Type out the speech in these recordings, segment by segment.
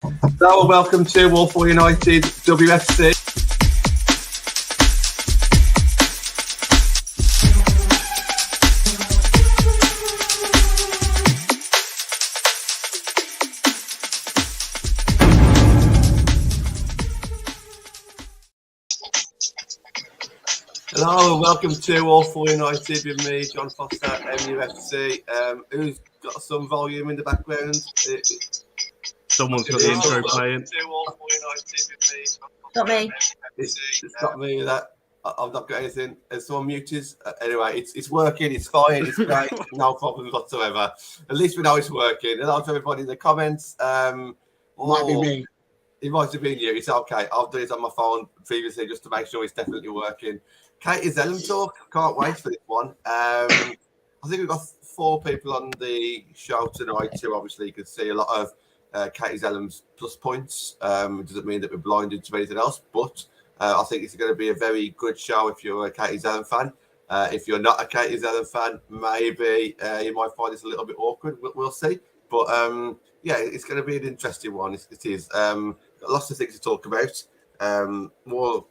Hello and welcome to Walford United WFC. Hello and welcome to Walford United with me, John Foster, MUFC. Who's got some volume in the background? Someone's got the intro playing. Not me. It's not me. That I've not got anything. Someone muted. Anyway, it's working. It's fine. It's great. No problems whatsoever. At least we know it's working. Hello to everybody in the comments. Might be me. It might have been you. It's okay. I've done it on my phone previously just to make sure it's definitely working. Katie Zelem talk. Can't wait for this one. I think we've got 4 people on the show tonight too. Obviously, you can see a lot of Katie Zelem's plus points. It doesn't mean that we're blinded to anything else, but I think it's going to be a very good show if you're a Katie Zelem fan. If you're not a Katie Zelem fan, maybe you might find this a little bit awkward. We'll see. But yeah, it's going to be an interesting one. It is. Lots of things to talk about. More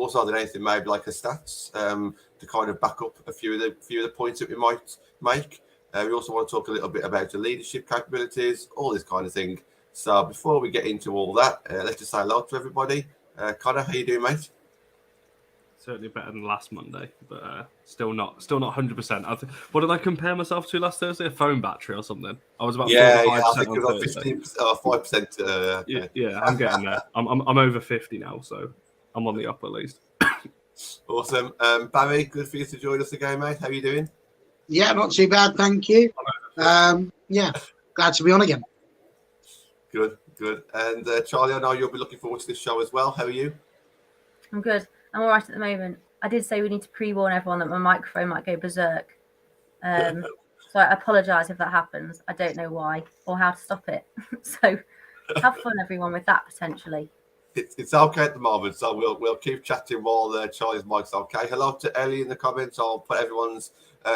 so than anything, maybe like a stats to kind of back up a few of the points that we might make. We also want to talk a little bit about the leadership capabilities, all this kind of thing. So before we get into all that, let's just say hello to everybody. Connor, how you doing, mate? Certainly better than last Monday, but still not 100%. What did I compare myself to last Thursday? A phone battery or something? I was about 45% I think it on was Thursday. 5%. Yeah, I'm getting there. I'm over 50 now, so I'm on the up at least. Awesome. Barry, good for you to join us again, mate. How are you doing? Yeah, not too bad, thank you. Yeah, glad to be on again. Good. And Charlie, I know you'll be looking forward to this show as well. How are you? I'm good. I'm all right at the moment. I did say we need to pre-warn everyone that my microphone might go berserk. So I apologise if that happens. I don't know why or how to stop it. So have fun, everyone, with that potentially. It's okay at the moment, so we'll keep chatting while Charlie's mic's okay. Hello to Ellie in the comments. I'll put everyone's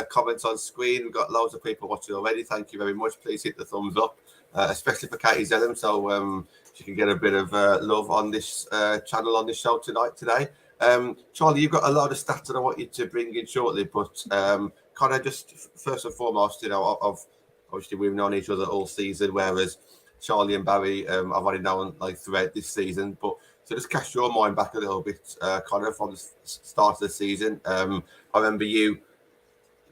comments on screen. We've got loads of people watching already. Thank you very much. Please hit the thumbs up, especially for Katie Zelem, so she can get a bit of love on this channel on this show today. Charlie, you've got a lot of stats that I want you to bring in shortly, but kind of just first and foremost, obviously we've known each other all season, whereas Charlie and Barry, I've only known like throughout this season, but so just cast your mind back a little bit, Connor, from the start of the season. I remember you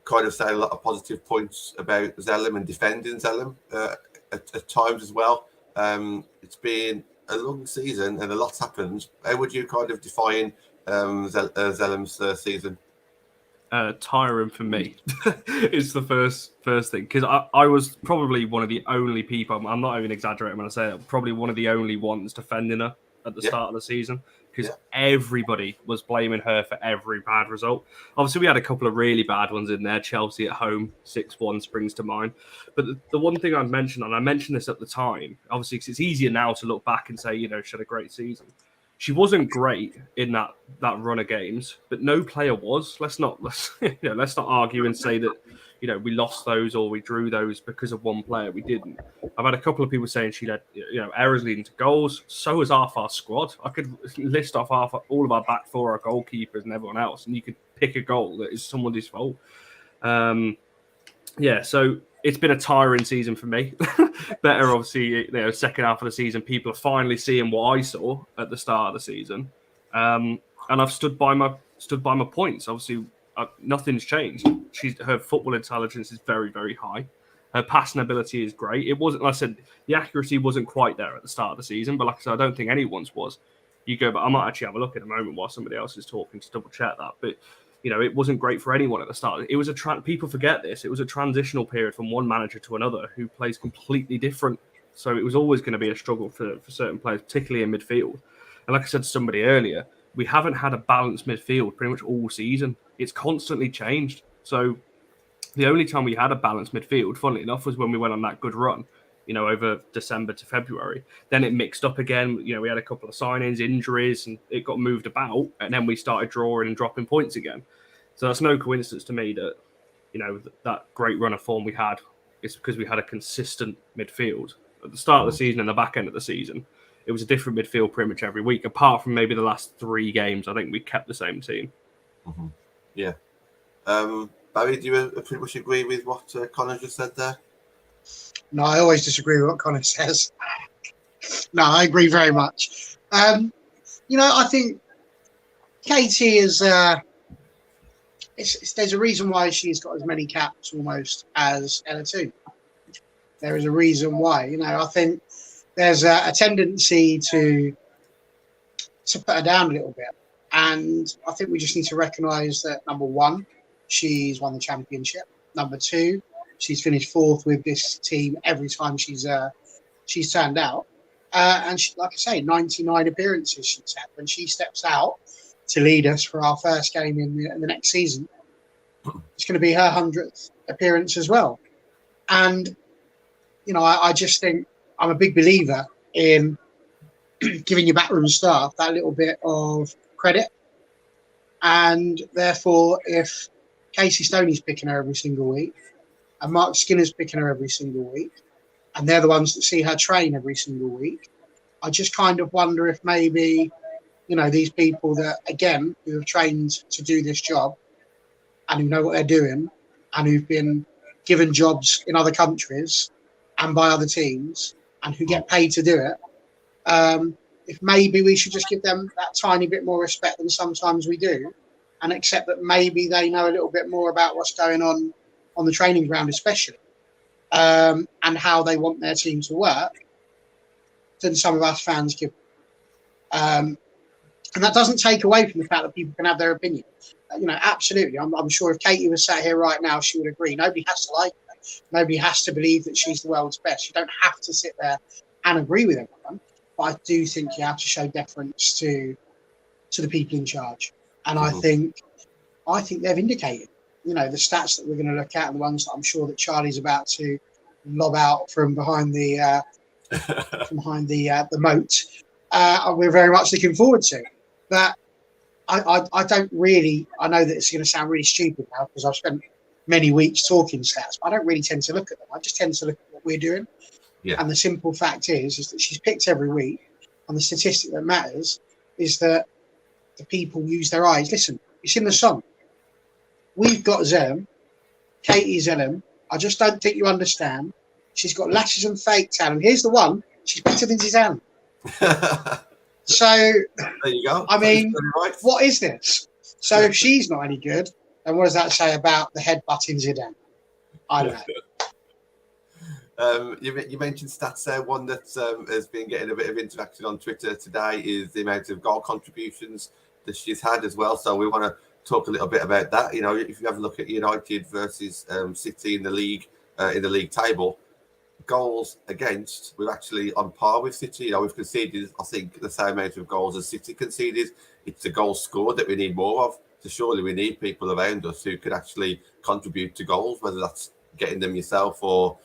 kind of saying a lot of positive points about Zelem and defending Zelem at times as well. It's been a long season and a lot's happened. How would you kind of define Zelem's season? Tiring for me is the first thing, because I was probably one of the only people, I'm not even exaggerating when I say that, probably one of the only ones defending her at the start of the season, because everybody was blaming her for every bad result. Obviously we had a couple of really bad ones in there. Chelsea at home 6-1 springs to mind, but the one thing I'd mention, and I mentioned this at the time, obviously because it's easier now to look back and say, she had a great season. She wasn't great in that run of games, but no player was. Let's not argue and say that we lost those or we drew those because of one player. We didn't. I've had a couple of people saying she had errors leading to goals. So has half our squad. I could list off all of our back four, our goalkeepers, and everyone else, and you could pick a goal that is somebody's fault. So it's been a tiring season for me. Better, obviously, second half of the season, people are finally seeing what I saw at the start of the season, and I've stood by my points. Obviously, nothing's changed. Her football intelligence is very, very high. Her passing ability is great. It wasn't, like I said, the accuracy wasn't quite there at the start of the season, but like I said, I don't think anyone's was. You go, but I might actually have a look in a moment while somebody else is talking to double check that, but. It wasn't great for anyone at the start. It was people forget this. It was a transitional period from one manager to another who plays completely different. So it was always going to be a struggle for certain players, particularly in midfield. And like I said to somebody earlier, we haven't had a balanced midfield pretty much all season. It's constantly changed. So the only time we had a balanced midfield, funnily enough, was when we went on that good run, over December to February. Then it mixed up again. We had a couple of signings, injuries, and it got moved about. And then we started drawing and dropping points again. So that's no coincidence to me that, that great run of form we had is because we had a consistent midfield at the start of the season and the back end of the season, it was a different midfield pretty much every week. Apart from maybe the last 3 games, I think we kept the same team. Mm-hmm. Yeah. Barry, do you pretty much agree with what Connor just said there? No, I always disagree with what Connor says. No, I agree very much. I think Katie is. There's a reason why she's got as many caps almost as Ella too. There is a reason why. I think there's a tendency to put her down a little bit, and I think we just need to recognise that, number one, she's won the championship. Number two, she's finished 4th with this team every time she's turned out. And she, like I say, 99 appearances she's had. When she steps out to lead us for our first game in the next season, it's going to be her 100th appearance as well. And, I just think I'm a big believer in giving your backroom staff that little bit of credit. And therefore, if Casey Stoney's picking her every single week, and Mark Skinner's picking her every single week, and they're the ones that see her train every single week, I just kind of wonder if maybe, these people that, again, who have trained to do this job and who know what they're doing and who've been given jobs in other countries and by other teams and who get paid to do it, if maybe we should just give them that tiny bit more respect than sometimes we do, and accept that maybe they know a little bit more about what's going on the training ground especially, and how they want their team to work than some of us fans give. And that doesn't take away from the fact that people can have their opinion. Absolutely. I'm sure if Katie was sat here right now, she would agree. Nobody has to like her. Nobody has to believe that she's the world's best. You don't have to sit there and agree with everyone. But I do think you have to show deference to the people in charge. And I think they've indicated, the stats that we're going to look at and the ones that I'm sure that Charlie's about to lob out from behind the moat. We're very much looking forward to. But I don't really. I know that it's going to sound really stupid now because I've spent many weeks talking stats, but I don't really tend to look at them. I just tend to look at what we're doing. Yeah. And the simple fact is that she's picked every week, and the statistic that matters is that the people use their eyes. Listen, it's in the song. We've got Zelem, Katie Zelem. I just don't think you understand. She's got lashes and fake talent. Here's the one. She's better than Zidane. So there you go. I mean, what is this? So if she's not any good, then what does that say about the headbutting Zidane? I don't know. You mentioned stats there. One that has been getting a bit of interaction on Twitter today is the amount of goal contributions that she's had as well. So we want to talk a little bit about that. If you have a look at United versus City in the league table, goals against, we're actually on par with City. We've conceded, I think, the same amount of goals as City conceded. It's the goals scored that we need more of. So surely we need people around us who could actually contribute to goals, whether that's getting them yourself or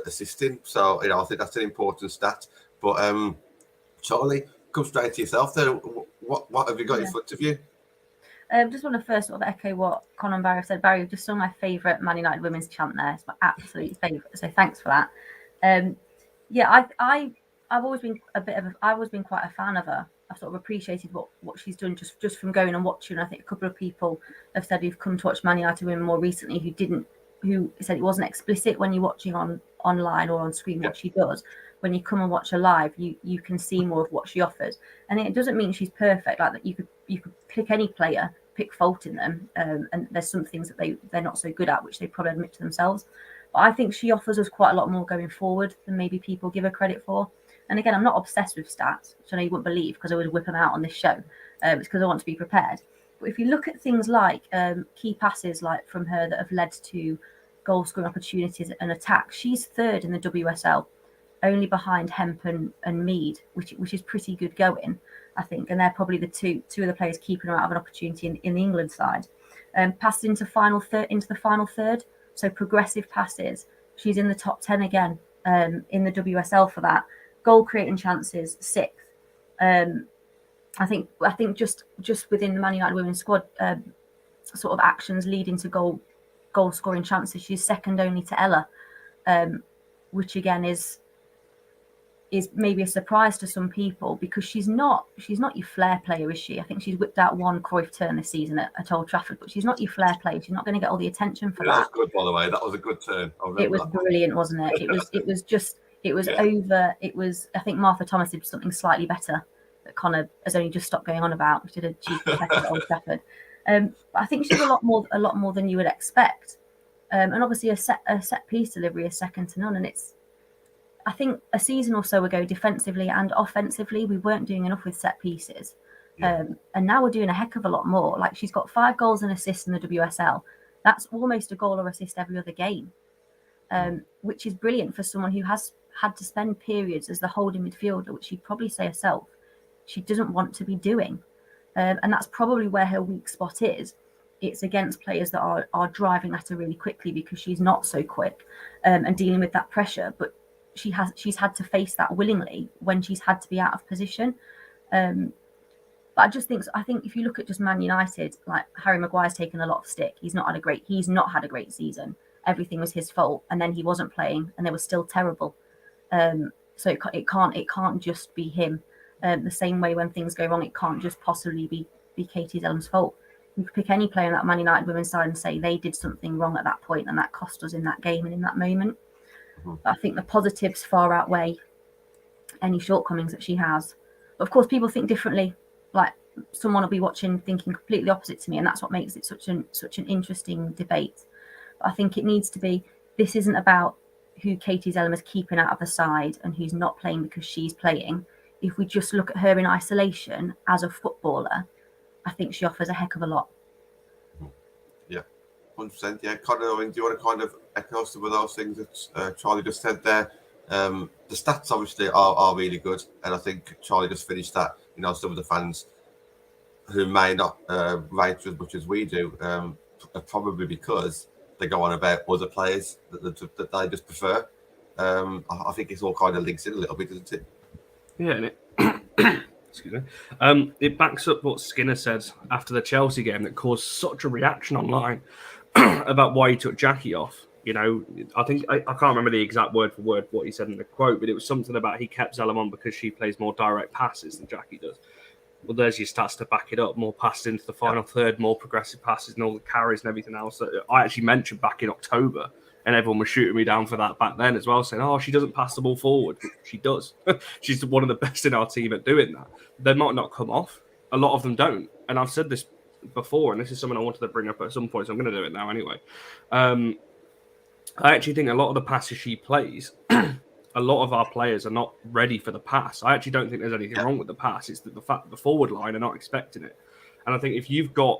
assisting. So I think that's an important stat. But Charlie, come straight to yourself there. What have you got in front of you? Just want to first sort of echo what Conor and Barry have said. Barry, you've just sung my favourite Man United women's chant there. It's my absolute favourite. So thanks for that. I've always been quite a fan of her. I've sort of appreciated what she's done just from going and watching. I think a couple of people have said who've come to watch Man United women more recently who said it wasn't explicit when you're watching online or on screen what she does. When you come and watch her live, you can see more of what she offers. And it doesn't mean she's perfect. Like that, you could pick any player, pick fault in them, and there's some things that they're not so good at, which they probably admit to themselves. But I think she offers us quite a lot more going forward than maybe people give her credit for. And again, I'm not obsessed with stats, which I know you wouldn't believe because I would whip them out on this show. It's because I want to be prepared. But if you look at things like key passes, like from her that have led to goal scoring opportunities and attacks, she's third in the WSL, only behind Hemp and Mead, which is pretty good going, I think. And they're probably the two of the players keeping her out of an opportunity in the England side. Passed into the final third, so progressive passes. She's in the top 10 again in the WSL for that. Goal creating chances, 6th. I think just within the Man United women's squad, sort of actions leading to goal scoring chances, she's second only to Ella, which again is is maybe a surprise to some people because she's not your flair player, is she? I think she's whipped out one Cruyff turn this season at Old Trafford, but she's not your flair player. She's not going to get all the attention for that. That was good, by the way. That was a good turn. It was brilliant, wasn't it? It was over. It was. I think Martha Thomas did something slightly better that Connor has only just stopped going on about. She did a cheeky header at Old Trafford. But I think she's a lot more than you would expect. And obviously a set piece delivery is second to none. And I think a season or so ago, defensively and offensively, we weren't doing enough with set pieces. And now we're doing a heck of a lot more. Like, she's got 5 goals and assists in the WSL. That's almost a goal or assist every other game, which is brilliant for someone who has had to spend periods as the holding midfielder, which she'd probably say herself she doesn't want to be doing. And that's probably where her weak spot is. It's against players that are driving at her really quickly because she's not so quick and dealing with that pressure. But she's had to face that willingly when she's had to be out of position. But I think if you look at just Man United, like Harry Maguire's taken a lot of stick. He's not had a great season. Everything was his fault, and then he wasn't playing, and they were still terrible. So it can't just be him. The same way when things go wrong, it can't just possibly be Katie Zelem's fault. You could pick any player on that Man United women's side and say they did something wrong at that point, and that cost us in that game and in that moment. But I think the positives far outweigh any shortcomings that she has. But of course, people think differently. Like, someone will be watching thinking completely opposite to me, and that's what makes it such an interesting debate. But I think it needs to be, this isn't about who Katie Zelem is keeping out of the side and who's not playing because she's playing. If we just look at her in isolation as a footballer, I think she offers a heck of a lot. Yeah, 100%. Yeah, Connor, I mean, do you want to kind of echo some of those things that Charlie just said there? The stats obviously are really good, and I think Charlie just finished that. You know, some of the fans who may not rate as much as we do, probably because they go on about other players that they just prefer. I think it's all kind of links in a little bit, doesn't it? Yeah, and it excuse me. It backs up what Skinner said after the Chelsea game that caused such a reaction online about why he took Jackie off. You know, I think I can't remember the exact word for word what he said in the quote, but it was something about he kept Zelem on because she plays more direct passes than Jackie does. Well, there's your stats to back it up. More passes into the final third, more progressive passes, and all the carries and everything else that I actually mentioned back in October, and everyone was shooting me down for that back then as well, saying, "Oh, she doesn't pass the ball forward." But she does. She's one of the best in our team at doing that. They might not come off. A lot of them don't. And I've said this before, and this is something I wanted to bring up at some point, so I'm going to do it now anyway. I actually think a lot of the passes she plays, a lot of our players are not ready for the pass. I actually don't think there's anything wrong with the pass. It's the fact that the forward line are not expecting it. And I think if you've got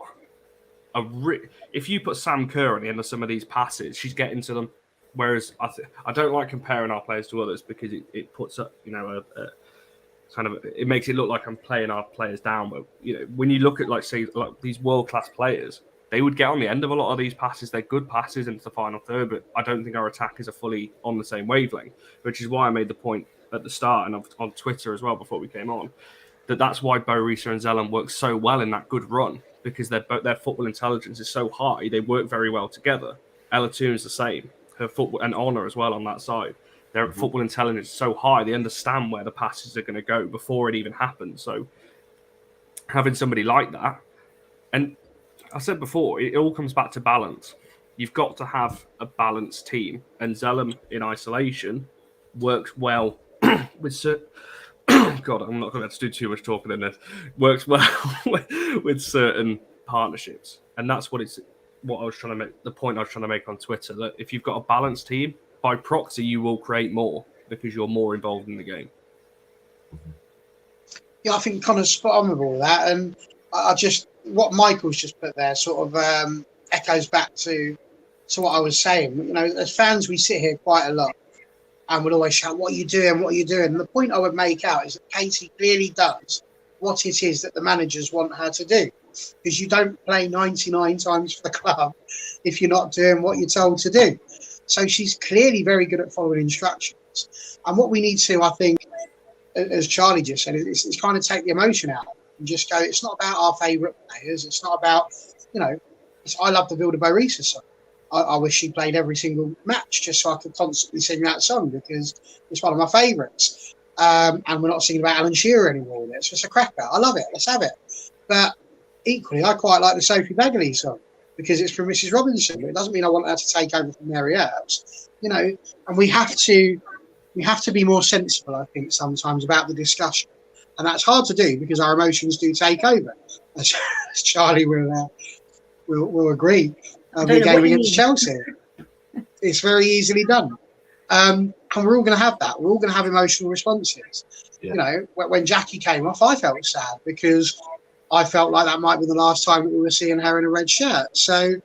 if you put Sam Kerr on the end of some of these passes, she's getting to them. Whereas I don't like comparing our players to others because it puts up, you know, it makes it look like I'm playing our players down. But you know, when you look at like these world class players, they would get on the end of a lot of these passes. They're good passes into the final third, but I don't think our attackers are fully on the same wavelength, which is why I made the point at the start and on Twitter as well before we came on, that's why Bo Risa and Zelem work so well in that good run, because their football intelligence is so high. They work very well together. Ella Toon's the same. Her football, and Honor as well on that side. Their football intelligence is so high. They understand where the passes are going to go before it even happens. So having somebody like that, and I said before, it all comes back to balance. You've got to have a balanced team, and Zelem in isolation works well with certain. God, I'm not going to do too much talking in this. Works well with certain partnerships, and that's what I was trying to make. The point I was trying to make on Twitter, that if you've got a balanced team, by proxy, you will create more because you're more involved in the game. Yeah, I think Connor's spot on with all that, and I just. What Michael's just put there sort of echoes back to what I was saying. You know, as fans, we sit here quite a lot and would always shout, "What are you doing? What are you doing?" And the point I would make out is that Katie clearly does what it is that the managers want her to do, because you don't play 99 times for the club if you're not doing what you're told to do. So she's clearly very good at following instructions. And what we need to, I think, as Charlie just said, is kind of take the emotion out. And just go, it's not about our favourite players. It's not about, you know, I love the Vilda Bo Risa song. I wish she played every single match just so I could constantly sing that song because it's one of my favourites. And we're not singing about Alan Shearer anymore. It's just a cracker. I love it. Let's have it. But equally, I quite like the Sophie Begley song because it's from Mrs. Robinson. But it doesn't mean I want her to take over from Mary Earps, you know. And we have to be more sensible, I think, sometimes about the discussion, and that's hard to do because our emotions do take over, as Charlie will agree. The game against Chelsea, it's very easily done. And we're all going to have that. We're all going to have emotional responses. Yeah. You know, when Jackie came off, I felt sad because I felt like that might be the last time that we were seeing her in a red shirt. So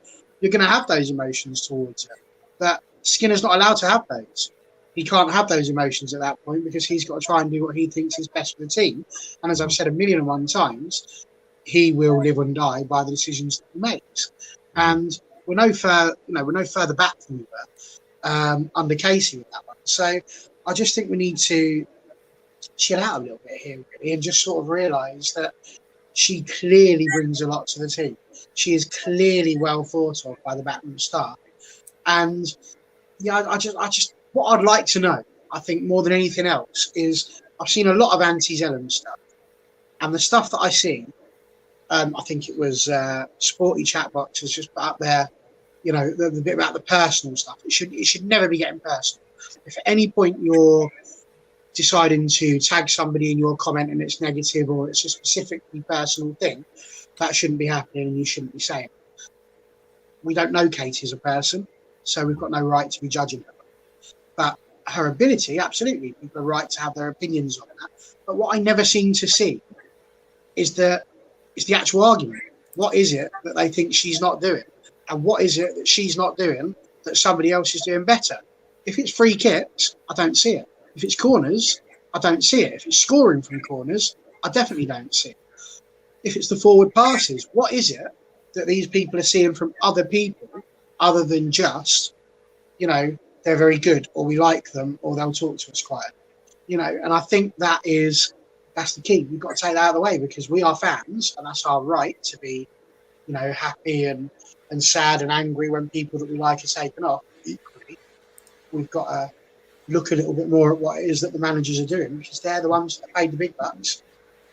you're going to have those emotions towards her. But Skinner's not allowed to have those. He can't have those emotions at that point because he's got to try and do what he thinks is best for the team. And as I've said 1,000,001 times, he will live and die by the decisions that he makes. And we're no further back from her under Casey with that one. So I just think we need to chill out a little bit here, really, and just sort of realise that she clearly brings a lot to the team. She is clearly well thought of by the backroom staff. And yeah, I just what I'd like to know, I think more than anything else, is I've seen a lot of anti-Zelem stuff, and the stuff that I see, I think it was Sporty Chatbox has just put up there, you know, the bit about the personal stuff. It should never be getting personal. If at any point you're deciding to tag somebody in your comment and it's negative or it's a specifically personal thing, that shouldn't be happening and you shouldn't be saying it. We don't know Katie as a person, so we've got no right to be judging her. But her ability, absolutely, people are right to have their opinions on that. But what I never seem to see is the actual argument. What is it that they think she's not doing? And what is it that she's not doing that somebody else is doing better? If it's free kicks, I don't see it. If it's corners, I don't see it. If it's scoring from corners, I definitely don't see it. If it's the forward passes, what is it that these people are seeing from other people other than just, you know, they're very good or we like them or they'll talk to us quite a bit, you know? And I think that's the key. We've got to take that out of the way because we are fans and that's our right to be, you know, happy and sad and angry when people that we like are taken off. Equally, we've got to look a little bit more at what it is that the managers are doing because they're the ones that paid the big bucks.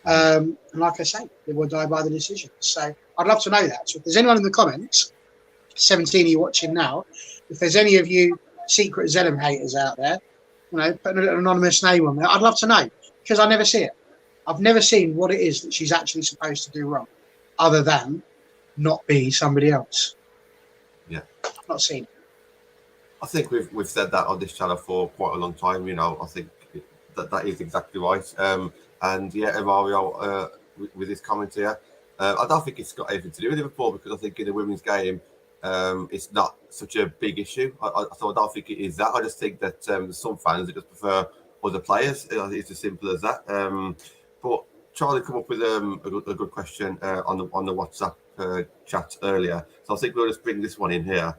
And like I say, they will die by the decisions. So I'd love to know that. So if there's anyone in the comments, 17 of you watching now, if there's any of you secret Zelem haters out there, you know, putting an anonymous name on there, I'd love to know because I never see it. I've never seen what it is that she's actually supposed to do wrong other than not be somebody else. Yeah. I've not seen it. I think we've said that on this channel for quite a long time. You know, I think that is exactly right. And yeah, Mario, with his comment here, I don't think it's got anything to do with Liverpool because I think in the women's game, it's not such a big issue. So I don't think it is that. I just think that some fans just prefer other players. It's as simple as that. But Charlie come up with a good question on the WhatsApp chat earlier. So I think we'll just bring this one in here.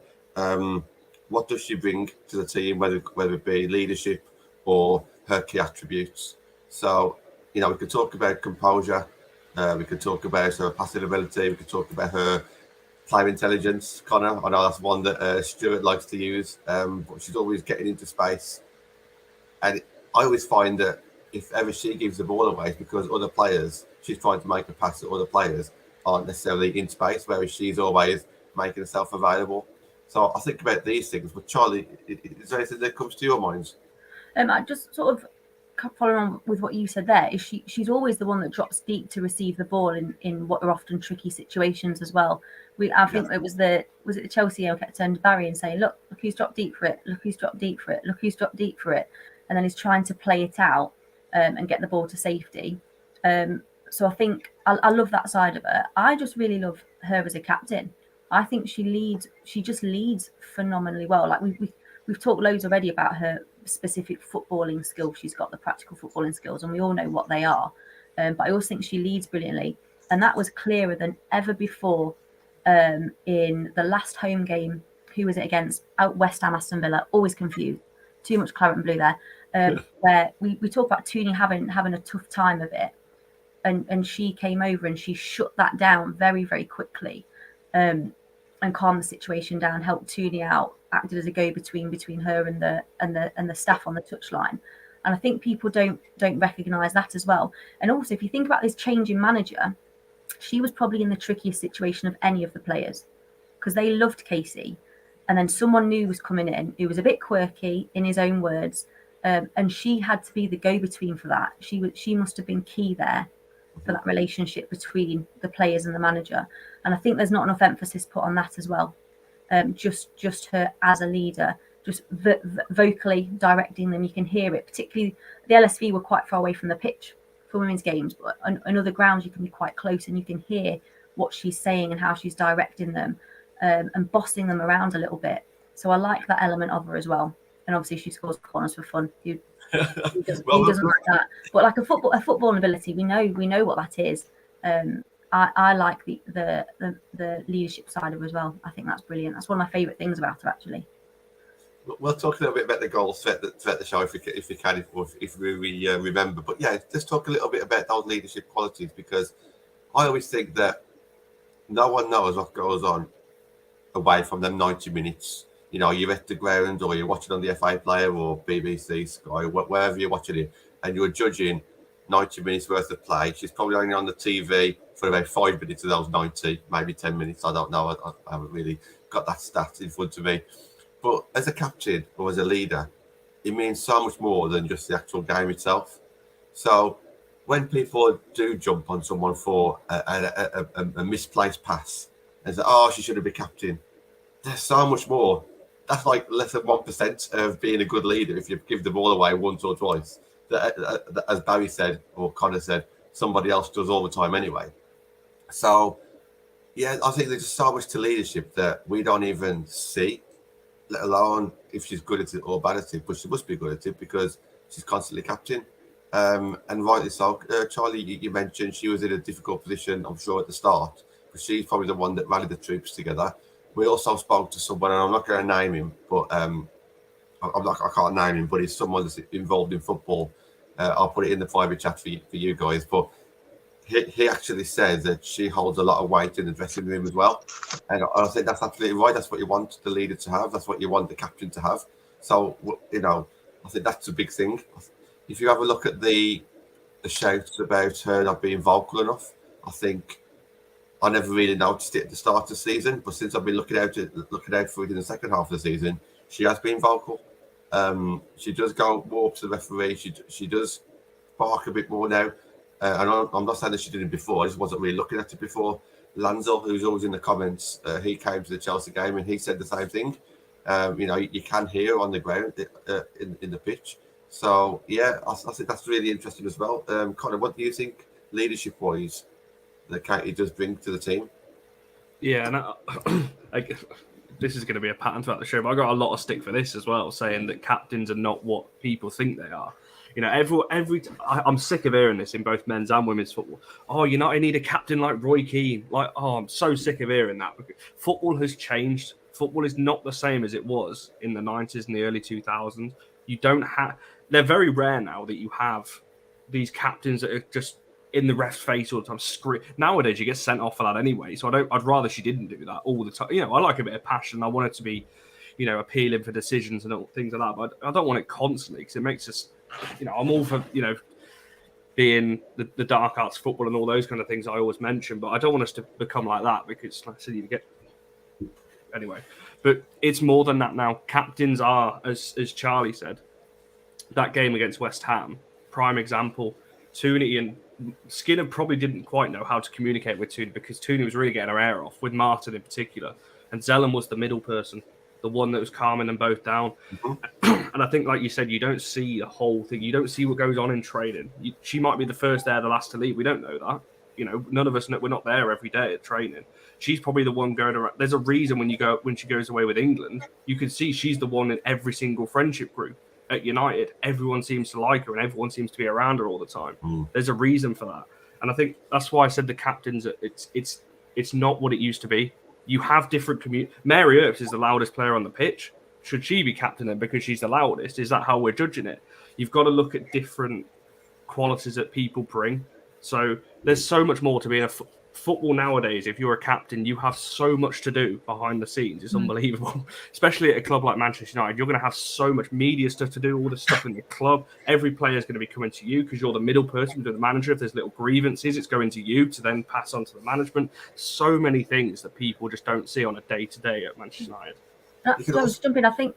What does she bring to the team, whether it be leadership or her key attributes? So, you know, we could talk about composure. We could talk about her passing ability. We could talk about her player intelligence. Connor, I know that's one that Stuart likes to use, but she's always getting into space. And I always find that if ever she gives the ball away, it's because other players, she's trying to make a pass that other players aren't necessarily in space, whereas she's always making herself available. So I think about these things. But Charlie, is there anything that comes to your mind? I just sort of following on with what you said there, is she's always the one that drops deep to receive the ball in what are often tricky situations as well. I think it was the Chelsea who kept turning to Barry and saying, look who's dropped deep for it, look who's dropped deep for it, look who's dropped deep for it, and then he's trying to play it out and get the ball to safety. So I think I love that side of her. I just really love her as a captain. I think she just leads phenomenally well. Like we've talked loads already about her specific footballing skills. She's got the practical footballing skills, and we all know what they are. But I also think she leads brilliantly, and that was clearer than ever before in the last home game. Who was it against? West Ham, Aston Villa. Always confused. Too much claret and blue there. Where we talk about Tooney having a tough time of it, and she came over and she shut that down very, very quickly. And calmed the situation down, helped Tooney out, acted as a go-between between her and the staff on the touchline. And I think people don't recognise that as well. And also, if you think about this change in manager, she was probably in the trickiest situation of any of the players because they loved Casey. And then someone new was coming in who was a bit quirky, in his own words. And she had to be the go-between for that. She must have been key there for that relationship between the players and the manager. And I think there's not enough emphasis put on that as well. Just her as a leader, just vocally directing them. You can hear it. Particularly the LSV were quite far away from the pitch for women's games, but on other grounds you can be quite close and you can hear what she's saying and how she's directing them and bossing them around a little bit. So I like that element of her as well. And obviously she scores corners for fun. Who doesn't like that? But like a football ability, we know what that is. I like the leadership side of her as well. I think that's brilliant. That's one of my favourite things about her, actually. We'll talk a little bit about the goals throughout the show if we remember. But yeah, let's talk a little bit about those leadership qualities, because I always think that no one knows what goes on away from them 90 minutes. You know, you're at the ground or you're watching on the FA Player or BBC, Sky, wherever you're watching it, and you're judging 90 minutes worth of play. She's probably only on the TV for about 5 minutes of those 90, maybe 10 minutes. I don't know. I haven't really got that stat in front of me. But as a captain or as a leader, it means so much more than just the actual game itself. So when people do jump on someone for a misplaced pass and say, oh, she shouldn't be captain, there's so much more. That's like less than 1% of being a good leader if you give the ball away once or twice. That, as Barry said, or Connor said, somebody else does all the time anyway. So, yeah, I think there's just so much to leadership that we don't even see, let alone if she's good at it or bad at it. But she must be good at it because she's constantly captain. And rightly so. Charlie, you mentioned she was in a difficult position, I'm sure, at the start. But she's probably the one that rallied the troops together. We also spoke to someone, and I'm not going to name him, but I can't name him, but he's someone that's involved in football. I'll put it in the private chat for you guys. But he actually says that she holds a lot of weight in the dressing room as well. And I think that's absolutely right. That's what you want the leader to have. That's what you want the captain to have. So, you know, I think that's a big thing. If you have a look at the shouts about her not being vocal enough, I think I never really noticed it at the start of the season, but since I've been looking out for it in the second half of the season, she has been vocal. She does go more up to the referee. She does bark a bit more now. And I'm not saying that she didn't before. I just wasn't really looking at it before. Lanzel, who's always in the comments, he came to the Chelsea game and he said the same thing. You know, you can hear on the ground in the pitch. So yeah, I think that's really interesting as well. Connor, what do you think leadership-wise that Katie does bring to the team? Yeah, and this is going to be a pattern throughout the show, but I got a lot of stick for this as well, saying that captains are not what people think they are. You know, I'm sick of hearing this in both men's and women's football. Oh, you know, I need a captain like Roy Keane. Like, oh, I'm so sick of hearing that. Football has changed. Football is not the same as it was in the 90s and the early 2000s. They're very rare now that you have these captains that are just in the ref's face all the time. Nowadays, you get sent off for that anyway. So I'd rather she didn't do that all the time. You know, I like a bit of passion. I want it to be, you know, appealing for decisions and things like that. But I don't want it constantly because it makes us, you know, I'm all for, you know, being the dark arts football and all those kind of things I always mention. But I don't want us to become like that because, like I said, you get anyway. But it's more than that now. Captains are, as Charlie said, that game against West Ham, prime example. Tooney and Skinner probably didn't quite know how to communicate with Tooney because Tooney was really getting her air off, with Martin in particular. And Zelem was the middle person, the one that was calming them both down. Mm-hmm. And I think, like you said, you don't see the whole thing. You don't see what goes on in training. She might be the first there, the last to leave. We don't know that. You know, none of us know. We're not there every day at training. She's probably the one going around. There's a reason when she goes away with England, you can see she's the one in every single friendship group. At United, everyone seems to like her and everyone seems to be around her all the time. There's a reason for that, and I think that's why I said the captains. It's not what it used to be. You have different Mary Earps is the loudest player on the pitch. Should she be captain then because she's the loudest? Is that how we're judging it? You've got to look at different qualities that people bring. So there's so much more to being a football nowadays, if you're a captain, you have so much to do behind the scenes. It's unbelievable, especially at a club like Manchester United. You're going to have so much media stuff to do, all the stuff in your club. Every player is going to be coming to you because you're the middle person to the manager. If there's little grievances, it's going to you to then pass on to the management. So many things that people just don't see on a day-to-day at Manchester United. Just jump in. I think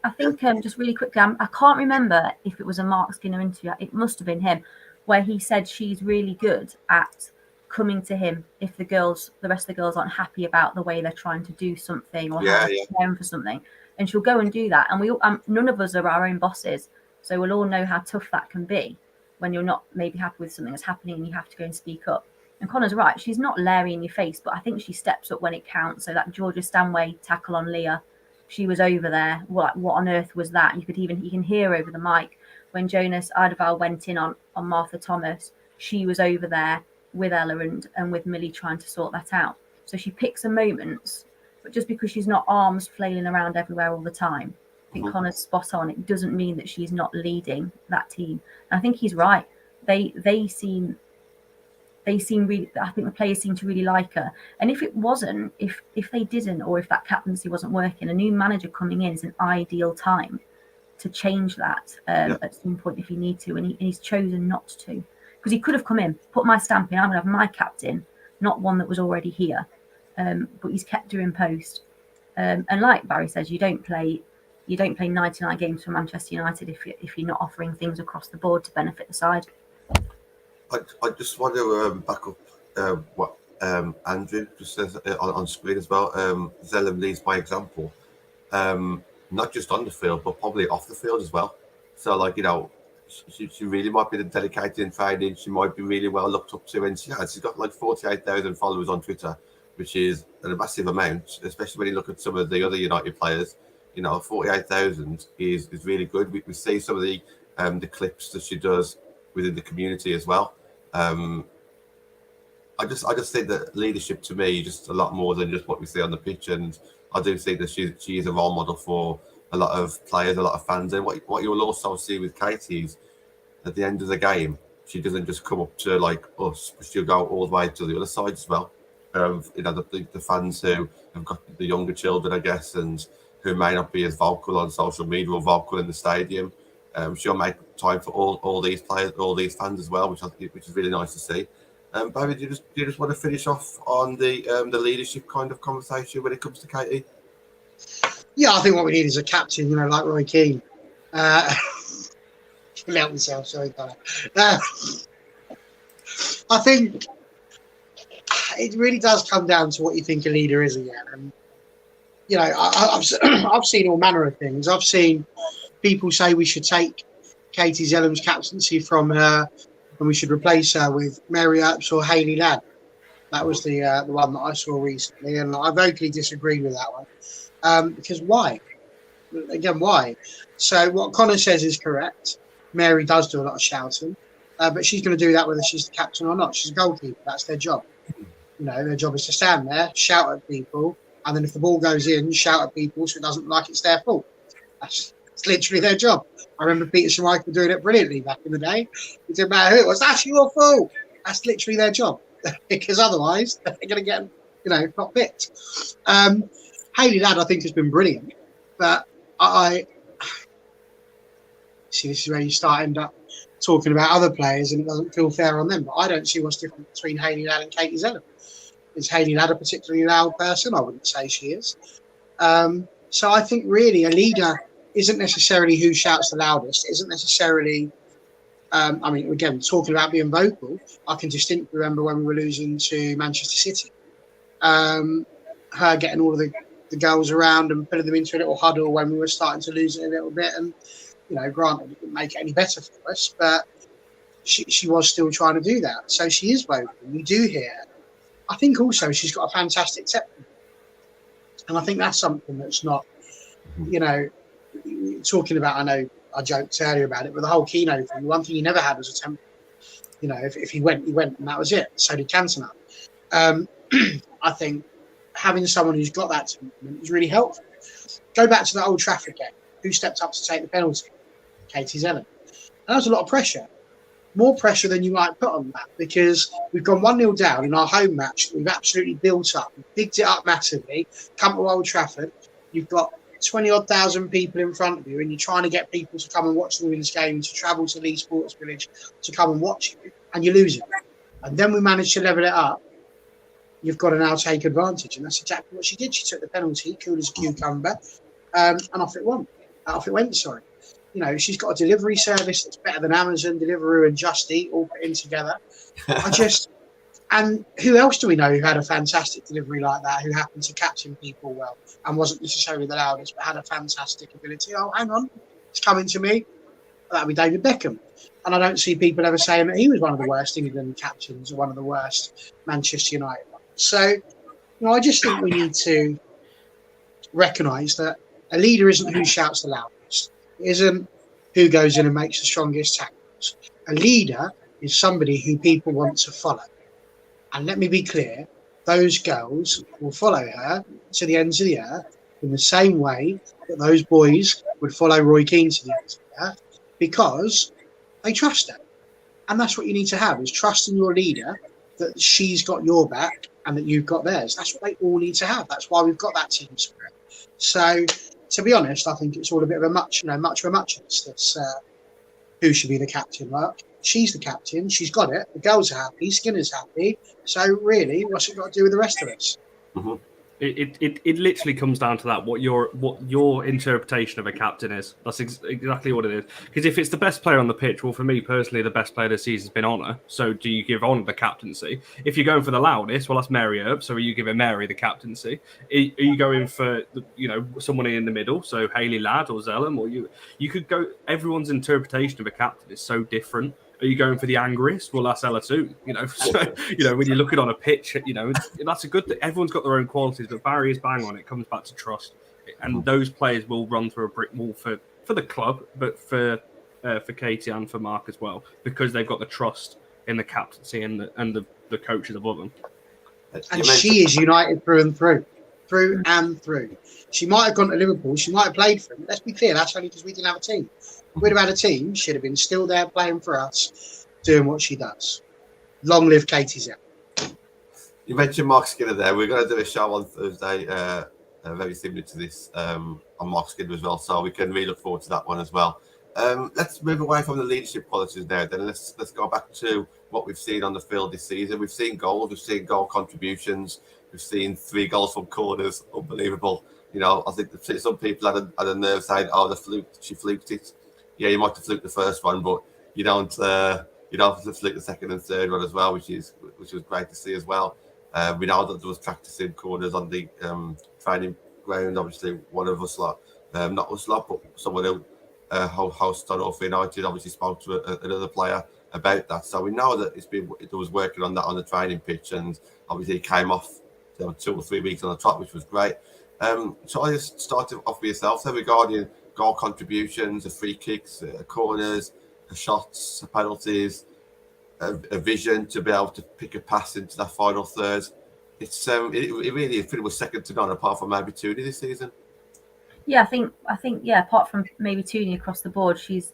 just really quickly, I can't remember if it was a Mark Skinner interview. It must have been him, where he said she's really good at coming to him if the rest of the girls aren't happy about the way they're trying to do something or how they're preparing for something, and she'll go and do that. And we all, none of us are our own bosses, so we'll all know how tough that can be when you're not maybe happy with something that's happening and you have to go and speak up. And Connor's right; she's not Larry in your face, but I think she steps up when it counts. So that Georgia Stanway tackle on Leah, she was over there. What on earth was that? You can hear over the mic when Jonas Ardeval went in on Martha Thomas. She was over there with Ella and with Millie trying to sort that out. So she picks her moments, but just because she's not arms flailing around everywhere all the time, I think Connor's spot on. It doesn't mean that she's not leading that team. And I think he's right. They seem really. I think the players seem to really like her. And if it wasn't, if they didn't, or if that captaincy wasn't working, a new manager coming in is an ideal time to change that at some point if you need to. And he's chosen not to, because he could have come in, put my stamp in. I'm gonna have my captain, not one that was already here. But he's kept her in post. And like Barry says, you don't play 99 games for Manchester United if you're not offering things across the board to benefit the side. I just want to back up what Andrew just says on screen as well. Zelem leads by example, not just on the field, but probably off the field as well. So, like, you know, she really might be dedicated in training. She might be really well looked up to, and she's got like 48,000 followers on Twitter, which is a massive amount, especially when you look at some of the other United players. You know, 48,000 is really good. We see some of the clips that she does within the community as well. I just think that leadership to me is just a lot more than just what we see on the pitch, and I do think that she is a role model for a lot of players, a lot of fans. And what you'll also see with Katie is at the end of the game, she doesn't just come up to like us, but she'll go all the way to the other side as well. You know, the fans who have got the younger children, I guess, and who may not be as vocal on social media or vocal in the stadium. She'll make time for all these players, all these fans as well, which is really nice to see. Barry, do you just want to finish off on the leadership kind of conversation when it comes to Katie? Yeah, I think what we need is a captain, you know, like Roy Keane. Let myself, sorry, Connor. I think it really does come down to what you think a leader is again. And, you know, I've seen all manner of things. I've seen people say we should take Katie Zelem's captaincy from her and we should replace her with Mary Earps or Hayley Ladd. That was the one that I saw recently, and I vocally disagree with that one. Because why? Again, why? So what Connor says is correct. Mary does do a lot of shouting, but she's going to do that whether she's the captain or not. She's a goalkeeper. That's their job. You know, their job is to stand there, shout at people, and then if the ball goes in, shout at people so it doesn't look like it's their fault. That's literally their job. I remember Peter Schmeichel doing it brilliantly back in the day. It didn't matter who it was. That's your fault. That's literally their job. Because otherwise, they're going to get, you know, not picked. Hayley Ladd, I think, has been brilliant. But I see, this is where you end up talking about other players and it doesn't feel fair on them. But I don't see what's different between Hayley Ladd and Katie Zelem. Is Hayley Ladd a particularly loud person? I wouldn't say she is. So I think really a leader isn't necessarily who shouts the loudest. It isn't necessarily, I mean, again, talking about being vocal, I can distinctly remember when we were losing to Manchester City. Her getting all of the girls around and putting them into a little huddle when we were starting to lose it a little bit. And, you know, granted, it didn't make it any better for us, but she was still trying to do that. So she is vocal. You do hear her. I think also she's got a fantastic temperament. And I think that's something that's not, you know, talking about, I know I joked earlier about it, but the whole Keno thing, the one thing he never had was a temper. You know, if he went, and that was it. So did Cantona. I think having someone who's got that temperament is really helpful. Go back to the Old Trafford game. Who stepped up to take the penalty? Katie Zelem. And that was a lot of pressure. more pressure than you might put on that, because we've gone 1-0 down in our home match. We've absolutely built up, we've bigged it up massively. Come to Old Trafford, you've got 20-odd thousand people in front of you, and you're trying to get people to come and watch the women's game, to travel to Leeds Sports Village to come and watch you, and you lose it. And then we managed to level it up. You've got to now take advantage, and that's exactly what she did. She took the penalty, cool as a cucumber, and off it went. Sorry. You know, she's got a delivery service that's better than Amazon, Deliveroo, and Just Eat all put in together. And who else do we know who had a fantastic delivery like that, who happened to captain people well and wasn't necessarily the loudest, but had a fantastic ability? Oh, hang on, it's coming to me. That would be David Beckham. And I don't see people ever saying that he was one of the worst England captains or one of the worst Manchester United ones. So, you know, I just think we need to recognise that a leader isn't who shouts the loudest. It isn't who goes in and makes the strongest tackles. A leader is somebody who people want to follow. And let me be clear, those girls will follow her to the ends of the earth in the same way that those boys would follow Roy Keane to the ends of the earth, because they trust her. And that's what you need to have, is trust in your leader, that she's got your back and that you've got theirs. That's what they all need to have. That's why we've got that team spirit. So, to be honest, I think it's all a bit of a much of a muchness. That's who should be the captain. Well, she's the captain. She's got it. The girls are happy. Skinner's happy. So really, what's it got to do with the rest of us? Mm-hmm. It literally comes down to that, what your interpretation of a captain is. That's exactly what it is. Because if it's the best player on the pitch, well, for me personally, the best player this season has been Honor. So do you give Honor the captaincy? If you're going for the loudest, well, that's Mary Earp. So are you giving Mary the captaincy? Are you going for someone in the middle? So Hayley Ladd or Zelem, or you could go. Everyone's interpretation of a captain is so different. Are you going for the angriest? Well, that's Ella too. So when you look at it on a pitch, that's a good thing. Everyone's got their own qualities, but Barry is bang on. It comes back to trust, and those players will run through a brick wall for the club, but for Katie and for Mark as well, because they've got the trust in the captaincy and the coaches above them. And she is United through and through. She might have gone to Liverpool. She might have played for them. Let's be clear, that's only because we didn't have a team. If we'd have had a team, she'd have been still there playing for us, doing what she does. Long live Katie Zelem. You mentioned Mark Skinner there. We're going to do a show on Thursday, very similar to this, on Mark Skinner as well. So we can really look forward to that one as well. Let's move away from the leadership qualities now. Then let's go back to what we've seen on the field this season. We've seen goals. We've seen goal contributions. We've seen 3 goals from corners. Unbelievable. I think some people had a nerve saying, "Oh, she fluked it." Yeah, you might have fluked the first one, but you don't have to fluke the second and third one as well, which was great to see as well. We know that there was practicing corners on the training ground. Obviously, one of us not us lot, but someone who hosts on Orphan United obviously spoke to another player about that. So we know that it was working on that on the training pitch, and obviously it came off 2 or 3 weeks on the trot, which was great. So I just started off with yourself then regarding goal contributions, the free kicks, corners, the shots, the penalties, a vision to be able to pick a pass into that final third. It's it really is pretty much second to none, apart from maybe Tooney this season. Yeah, I think apart from maybe Tooney across the board, she's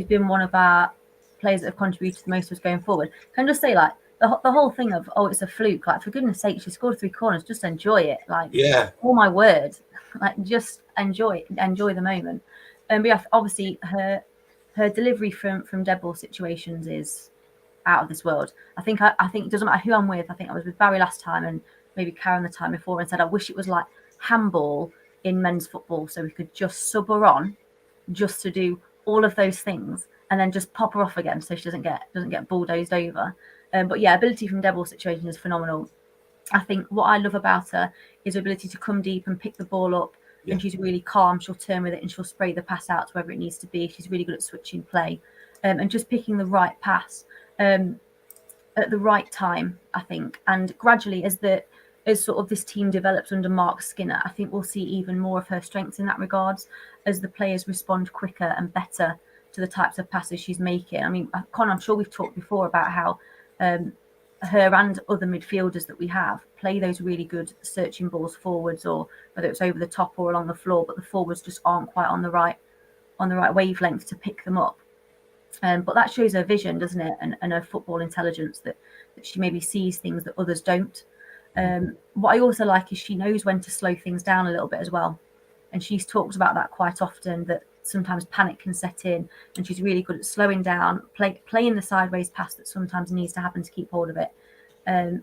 been one of our players that have contributed the most to us going forward. Can I just say, like, the whole thing of, oh, it's a fluke, like, for goodness sake, she scored 3 corners, just enjoy it. Like, yeah, oh my word, like, just enjoy the moment. But yeah, obviously her delivery from dead ball situations is out of this world. I think it doesn't matter who I'm with. I think I was with Barry last time and maybe Karen the time before, and said I wish it was like handball in men's football, so we could just sub her on just to do all of those things and then just pop her off again so she doesn't get bulldozed over. But yeah, ability from dead ball situations is phenomenal. I think what I love about her is her ability to come deep and pick the ball up. Yeah. And she's really calm. She'll turn with it and she'll spray the pass out to wherever it needs to be. She's really good at switching play and just picking the right pass at the right time, I think. And gradually, as sort of this team develops under Mark Skinner, I think we'll see even more of her strengths in that regards as the players respond quicker and better to the types of passes she's making. I mean, Con, I'm sure we've talked before about how her and other midfielders that we have play those really good searching balls forwards, or whether it's over the top or along the floor, but the forwards just aren't quite on the right wavelength to pick them up. But that shows her vision, doesn't it? And her football intelligence, that she maybe sees things that others don't. What I also like is she knows when to slow things down a little bit as well. And she's talked about that quite often, that sometimes panic can set in, and she's really good at slowing down, playing the sideways pass that sometimes needs to happen to keep hold of it.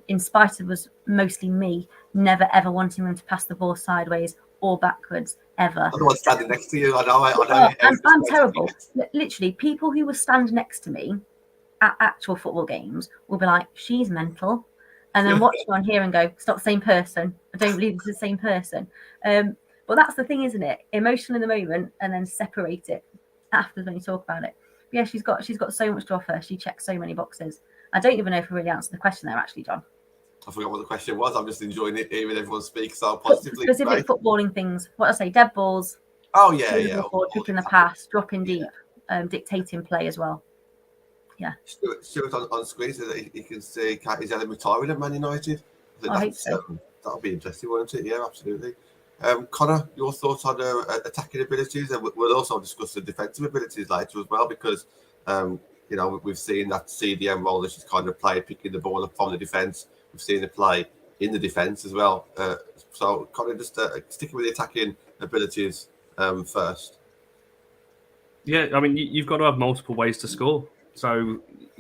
In spite of us, mostly me, never ever wanting them to pass the ball sideways or backwards ever. I'm the one standing next to you. I know. I'm terrible. Literally, people who will stand next to me at actual football games will be like, "She's mental," and then watch you on here and go, "It's not the same person. I don't believe it's the same person." But that's the thing, isn't it? Emotional in the moment, and then separate it afterwards when you talk about it. But yeah, she's got so much to offer. She checks so many boxes. I don't even know if I really answered the question there, actually, John. I forgot what the question was. I'm just enjoying it, hearing everyone speak so positively. Specific footballing things. What I say, dead balls. Oh yeah. Picking the pass, dropping deep, dictating play as well. Yeah. Stuart on screen so that he can see Katie Zelem retiring at Man United. I hope so. That'll be interesting, won't it? Yeah, absolutely. Connor, your thoughts on attacking abilities, and we'll also discuss the defensive abilities later as well, because we've seen that CDM role that she's kind of played, picking the ball up from the defence. We've seen her play in the defence as well. So Connor, just sticking with the attacking abilities first. Yeah, I mean, you've got to have multiple ways to score. So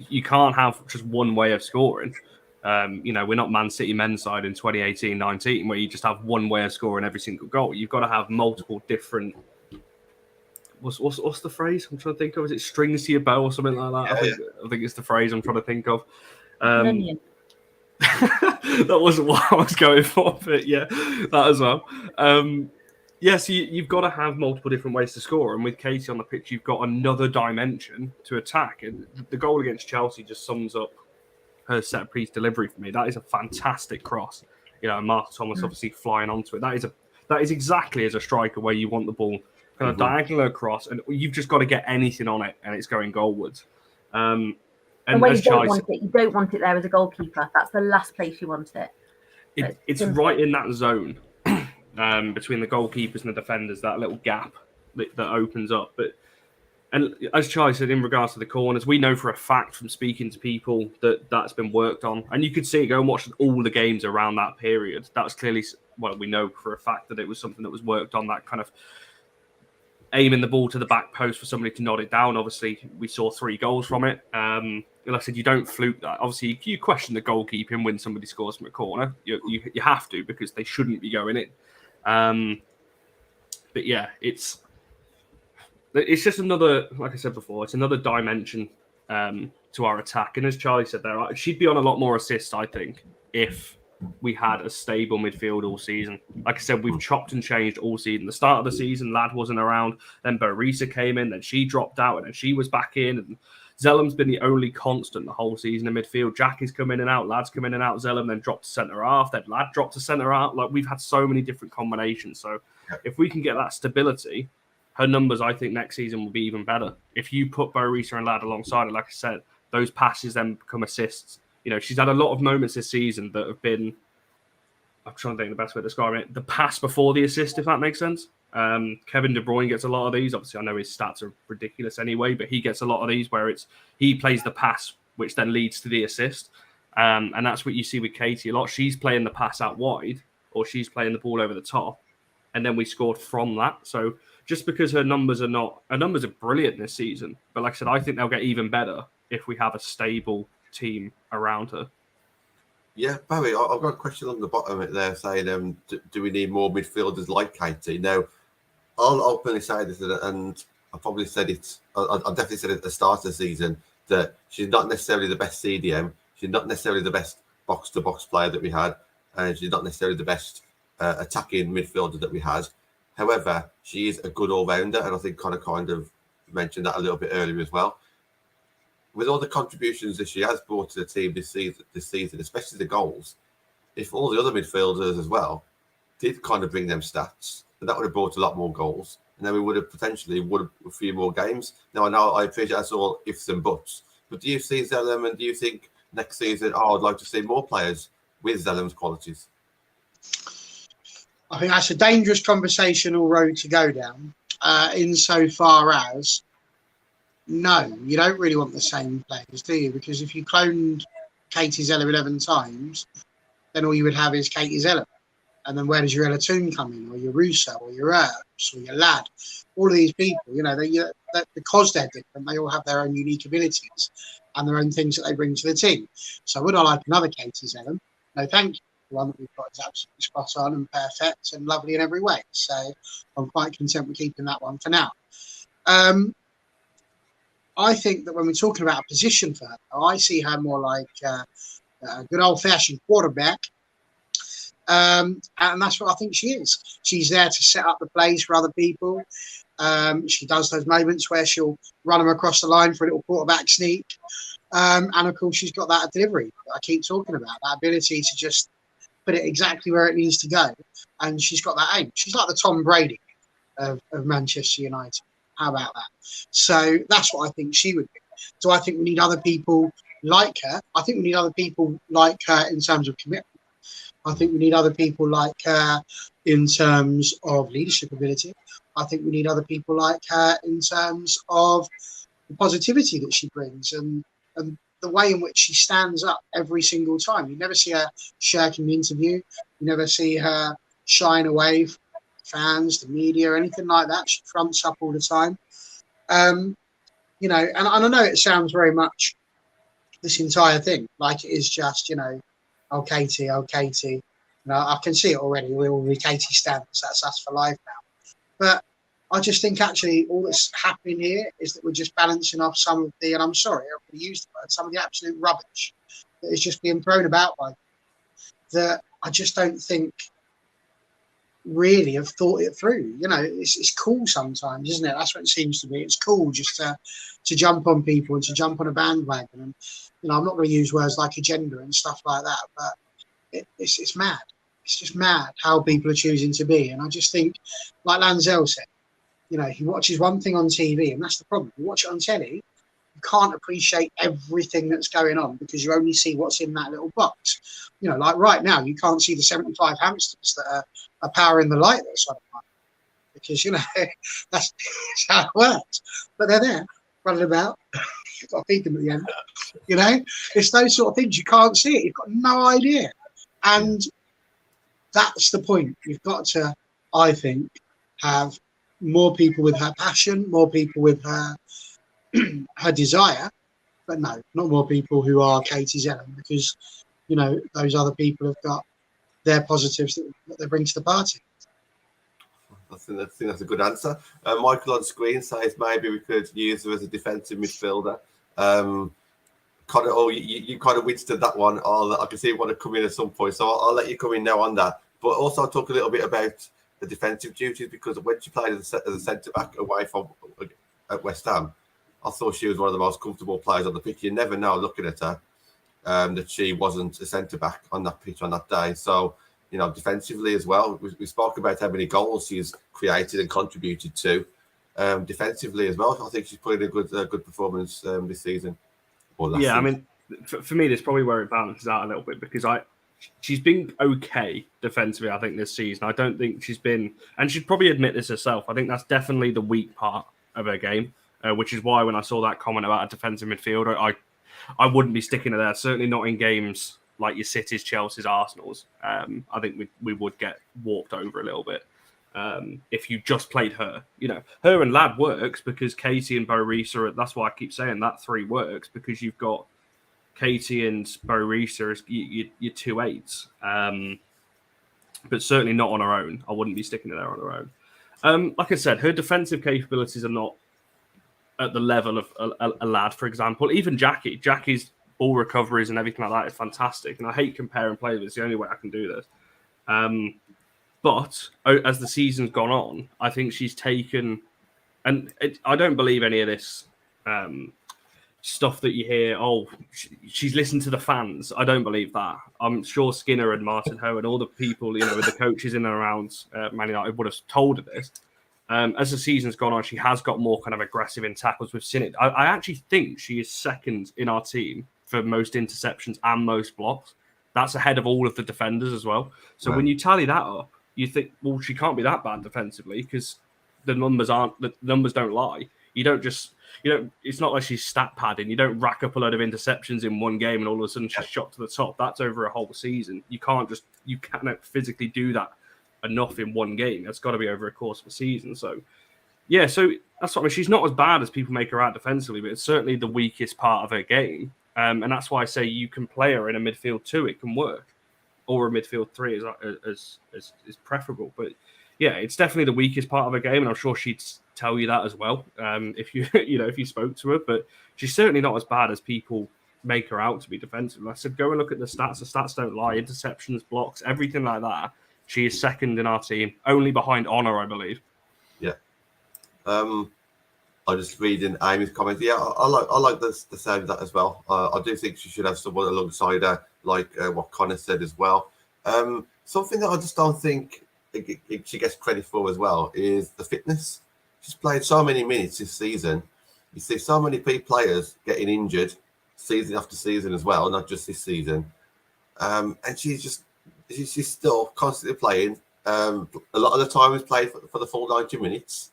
you can't have just one way of scoring. We're not Man City men's side in 2018-19 where you just have one way of scoring every single goal. You've got to have multiple different. What's the phrase I'm trying to think of? Is it strings to your bow or something like that? I think it's the phrase I'm trying to think of. That wasn't what I was going for, but yeah, that as well. So you've got to have multiple different ways to score, and with Katie on the pitch, you've got another dimension to attack. And the goal against Chelsea just sums up her set piece delivery for me. That is a fantastic cross. Martha Thomas obviously flying onto it. That is exactly as a striker where you want the ball kind of diagonal across, and you've just got to get anything on it, and it's going goalwards. And when you don't want it there as a goalkeeper. That's the last place you want it. It's right in that zone between the goalkeepers and the defenders, that little gap that opens up. And as Charlie said, in regards to the corners, we know for a fact from speaking to people that that's been worked on. And you could see it, go and watch all the games around that period. That was clearly, we know for a fact that it was something that was worked on, that kind of aiming the ball to the back post for somebody to nod it down. Obviously, we saw 3 goals from it. Like I said, you don't fluke that. Obviously, you question the goalkeeping when somebody scores from a corner. You have to, because they shouldn't be going in. But yeah, it's just another, like I said before, it's another dimension to our attack. And as Charlie said there, she'd be on a lot more assists, I think, if we had a stable midfield all season. Like I said, we've chopped and changed all season. The start of the season, Ladd wasn't around. Then Barisa came in. Then she dropped out. And then she was back in. And Zelem's been the only constant the whole season in midfield. Jackie's come in and out. Ladd's come in and out. Zelem then dropped to centre half. Then Ladd dropped to centre half. Like, we've had so many different combinations. So if we can get that stability, her numbers, I think, next season will be even better. If you put Barisa and Ladd alongside it, like I said, those passes then become assists. She's had a lot of moments this season that have been, I'm trying to think the best way to describe it, the pass before the assist, if that makes sense. Kevin De Bruyne gets a lot of these. Obviously, I know his stats are ridiculous anyway, but he gets a lot of these where he plays the pass, which then leads to the assist. And that's what you see with Katie a lot. She's playing the pass out wide, or she's playing the ball over the top, and then we scored from that. So just because her numbers are brilliant this season, but like I said, I think they'll get even better if we have a stable team around her. Yeah, Barry, I've got a question on the bottom of it there saying, do we need more midfielders like Katie? Now, I'll openly say this, and I probably said it, I definitely said it at the start of the season, that she's not necessarily the best CDM, she's not necessarily the best box-to-box player that we had, and she's not necessarily the best attacking midfielder that we had. However, she is a good all-rounder, and I think Connor kind of mentioned that a little bit earlier as well. With all the contributions that she has brought to the team this season, especially the goals, if all the other midfielders as well did kind of bring them stats, then that would have brought a lot more goals, and then we would have potentially won a few more games. Now, I know I appreciate that's all ifs and buts, but do you see Zelem, and do you think next season, I'd like to see more players with Zelem's qualities? I think that's a dangerous conversational road to go down, insofar as no, you don't really want the same players, do you? Because if you cloned Katie Zelem 11 times, then all you would have is Katie Zelem. And then where does your Elatoon come in, or your Russo, or your Earps, or your Lad? All of these people, because they're different, they all have their own unique abilities and their own things that they bring to the team. So would I like another Katie Zelem? No, thank you. The one that we've got is absolutely spot on and perfect and lovely in every way. So I'm quite content with keeping that one for now. I think that when we're talking about a position for her, I see her more like a good old-fashioned quarterback. And that's what I think she is. She's there to set up the plays for other people. She does those moments where she'll run them across the line for a little quarterback sneak. And of course, she's got that delivery that I keep talking about, that ability to just put it exactly where it needs to go. And she's got that aim. She's like the Tom Brady of Manchester United. How about that? So that's what I think she would be. Do I think we need other people like her? I think we need other people like her in terms of commitment. I think we need other people like her in terms of leadership ability. I think we need other people like her in terms of the positivity that she brings and the way in which she stands up every single time. You never see her shirking the interview. You never see her shying away from fans, the media, or anything like that. She fronts up all the time. And I know it sounds very much this entire thing like it is just, oh, Katie. I can see it already. We're all the Katie stands. That's us for life now. But I just think actually all that's happening here is that we're just balancing off some of the, and I'm sorry, I'm going to use the word, some of the absolute rubbish that is just being thrown about by that I just don't think really have thought it through. It's cool sometimes, isn't it? That's what it seems to be. It's cool just to jump on people and to jump on a bandwagon. And, I'm not going to use words like agenda and stuff like that, but it's mad. It's just mad how people are choosing to be. And I just think, like Lanzell said, he watches one thing on TV, and that's the problem. You watch it on telly, you can't appreciate everything that's going on because you only see what's in that little box. Like right now, you can't see the 75 hamsters that are powering the light that's on the because, that's how it works. But they're there, running about. You've got to feed them at the end. It's those sort of things. You can't see it. You've got no idea. And that's the point. You've got to, I think, have more people with her passion, more people with her her desire, but no, not more people who are Katie Zelem, because those other people have got their positives that they bring to the party. I think that's a good answer. Michael on screen says maybe we could use her as a defensive midfielder. You kind of withstood that one. I can see you want to come in at some point, so I'll let you come in now on that. But also talk a little bit about the defensive duties, because when she played as a centre back away from at West Ham, I thought she was one of the most comfortable players on the pitch. You never know, looking at her, that she wasn't a centre back on that pitch on that day. So, defensively as well, we spoke about how many goals she's created and contributed to. Defensively as well, I think she's put in a good performance this season. I mean, for me, that's probably where it balances out a little bit, because she's been okay defensively, I think, this season. I don't think she's been, and she'd probably admit this herself, I think that's definitely the weak part of her game, which is why when I saw that comment about a defensive midfielder, I wouldn't be sticking to that. Certainly not in games like your Cities, Chelsea's, Arsenal's. I think we would get walked over a little bit if you just played her. Her and Lad works because Katie and Bo Rees are, that's why I keep saying that three works, because you've got Katie and Bo Rees as your 2/8s. But certainly not on her own. I wouldn't be sticking to her on her own. Like I said, her defensive capabilities are not at the level of a Lad, for example. Even Jackie's ball recoveries and everything like that is fantastic. And I hate comparing players, but it's the only way I can do this. But as the season's gone on, I think she's taken, and I don't believe any of this stuff that you hear, she's listened to the fans. I don't believe that. I'm sure Skinner and Martin Ho and all the people, the coaches in and around Man United would have told her this. As the season's gone on, she has got more kind of aggressive in tackles. We've seen it. I actually think she is second in our team for most interceptions and most blocks. That's ahead of all of the defenders as well. So when you tally that up, you think, well, she can't be that bad defensively, because the numbers don't lie. You don't just It's not like she's stat padding. You don't rack up a load of interceptions in one game and all of a sudden she's shot to the top. That's over a whole season. You cannot physically do that enough in one game. That's got to be over a course of a season. So yeah, so that's what I mean. She's not as bad as people make her out defensively, but it's certainly the weakest part of her game. And that's why I say you can play her in a midfield 2. It can work, or a midfield 3 is preferable. But yeah, it's definitely the weakest part of her game, and I'm sure she'd tell you that as well. If you spoke to her, but she's certainly not as bad as people make her out to be defensive. Like I said, go and look at the stats. The stats don't lie. Interceptions, blocks, everything like that. She is second in our team, only behind Honor, I believe. Yeah. I'm just reading Amy's comment. Yeah, I like the sound of that as well. I do think she should have someone alongside her, like what Connor said as well. Something that I just don't think she gets credit for as well is the fitness. She's played so many minutes this season. You see so many players getting injured season after season as well, not just this season. And she's still constantly playing. A lot of the time is played for the full 90 minutes.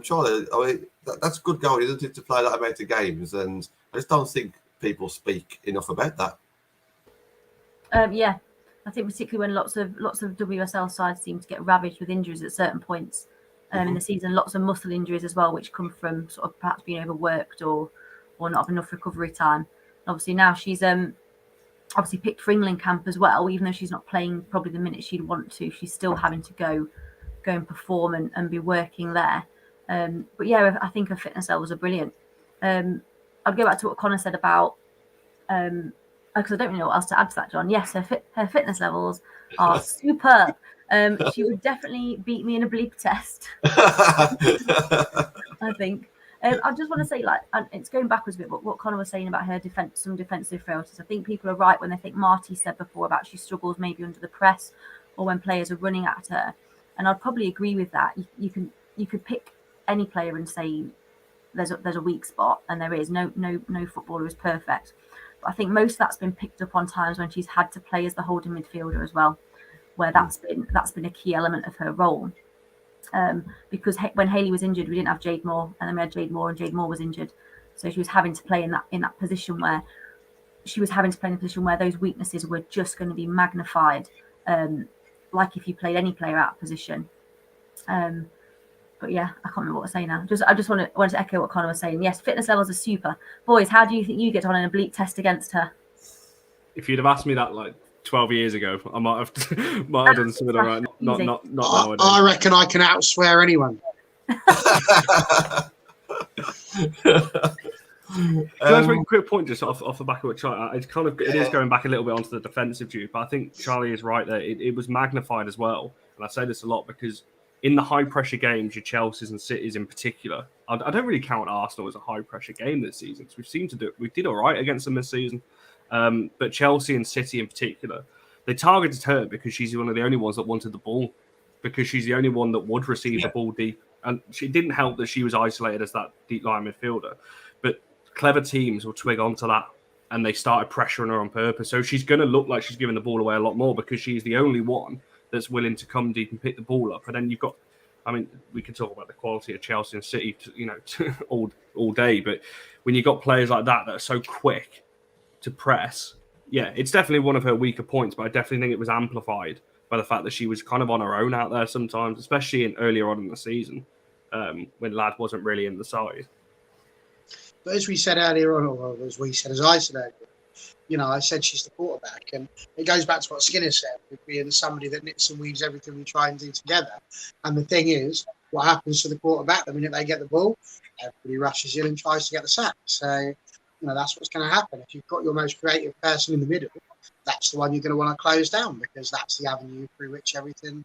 Charlie, I mean, that's good going, isn't it, to play that amount of games? And I just don't think people speak enough about that. Yeah, I think particularly when lots of WSL sides seem to get ravaged with injuries at certain points in the season, lots of muscle injuries as well, which come from sort of perhaps being overworked or not have enough recovery time. Obviously now she's obviously picked for England camp as well, even though she's not playing probably the minutes she'd want to. She's still having to go and perform and be working there. But yeah, I think her fitness levels are brilliant. I'll go back to what Connor said about because I don't really know what else to add to that, John. Yes, her fitness levels are superb. She would definitely beat me in a bleep test. I think. I just want to say, it's going backwards a bit, but what Connor was saying about her some defensive frailties. I think people are right when they think Marty said before about she struggles maybe under the press or when players are running at her. And I'd probably agree with that. You could pick any player and say there's a weak spot, and there is. No footballer is perfect. But I think most of that's been picked up on times when she's had to play as the holding midfielder as well, where that's been a key element of her role. Because when Hayley was injured, we didn't have Jade Moore, and then we had Jade Moore, and Jade Moore was injured, so she was having to play in that position where those weaknesses were just going to be magnified, like if you played any player out of position. But yeah, I can't remember what I was saying now. I just wanted to echo what Connor was saying. Yes, fitness levels are super. Boys, how do you think you get on in a bleep test against her? If you'd have asked me that like 12 years ago, I might have done something all right. Not nowadays. I reckon I can outswear anyone. Can I just make a quick point just off the back of what Charlie? It is going back a little bit onto the defensive due, but I think Charlie is right there. It was magnified as well, and I say this a lot because in the high pressure games, your Chelseas and Cities in particular, I don't really count Arsenal as a high pressure game this season because we did all right against them this season, but Chelsea and City in particular, they targeted her because she's one of the only ones that wanted the ball, because she's the only one that would receive the ball deep, and she didn't help that she was isolated as that deep line midfielder, but clever teams will twig onto that and they started pressuring her on purpose. So she's going to look like she's giving the ball away a lot more because she's the only one that's willing to come deep and pick the ball up. And then you've got, I mean, we could talk about the quality of Chelsea and City, all day. But when you've got players like that are so quick to press, yeah, it's definitely one of her weaker points. But I definitely think it was amplified by the fact that she was kind of on her own out there sometimes, especially earlier on in the season when Ladd wasn't really in the side. But as we said earlier on, or as I said earlier, I said she's the quarterback, and it goes back to what Skinner said, with being somebody that knits and weaves everything we try and do together. And the thing is, what happens to the quarterback the minute they get the ball? Everybody rushes in and tries to get the sack. So, that's what's going to happen. If you've got your most creative person in the middle, that's the one you're going to want to close down because that's the avenue through which everything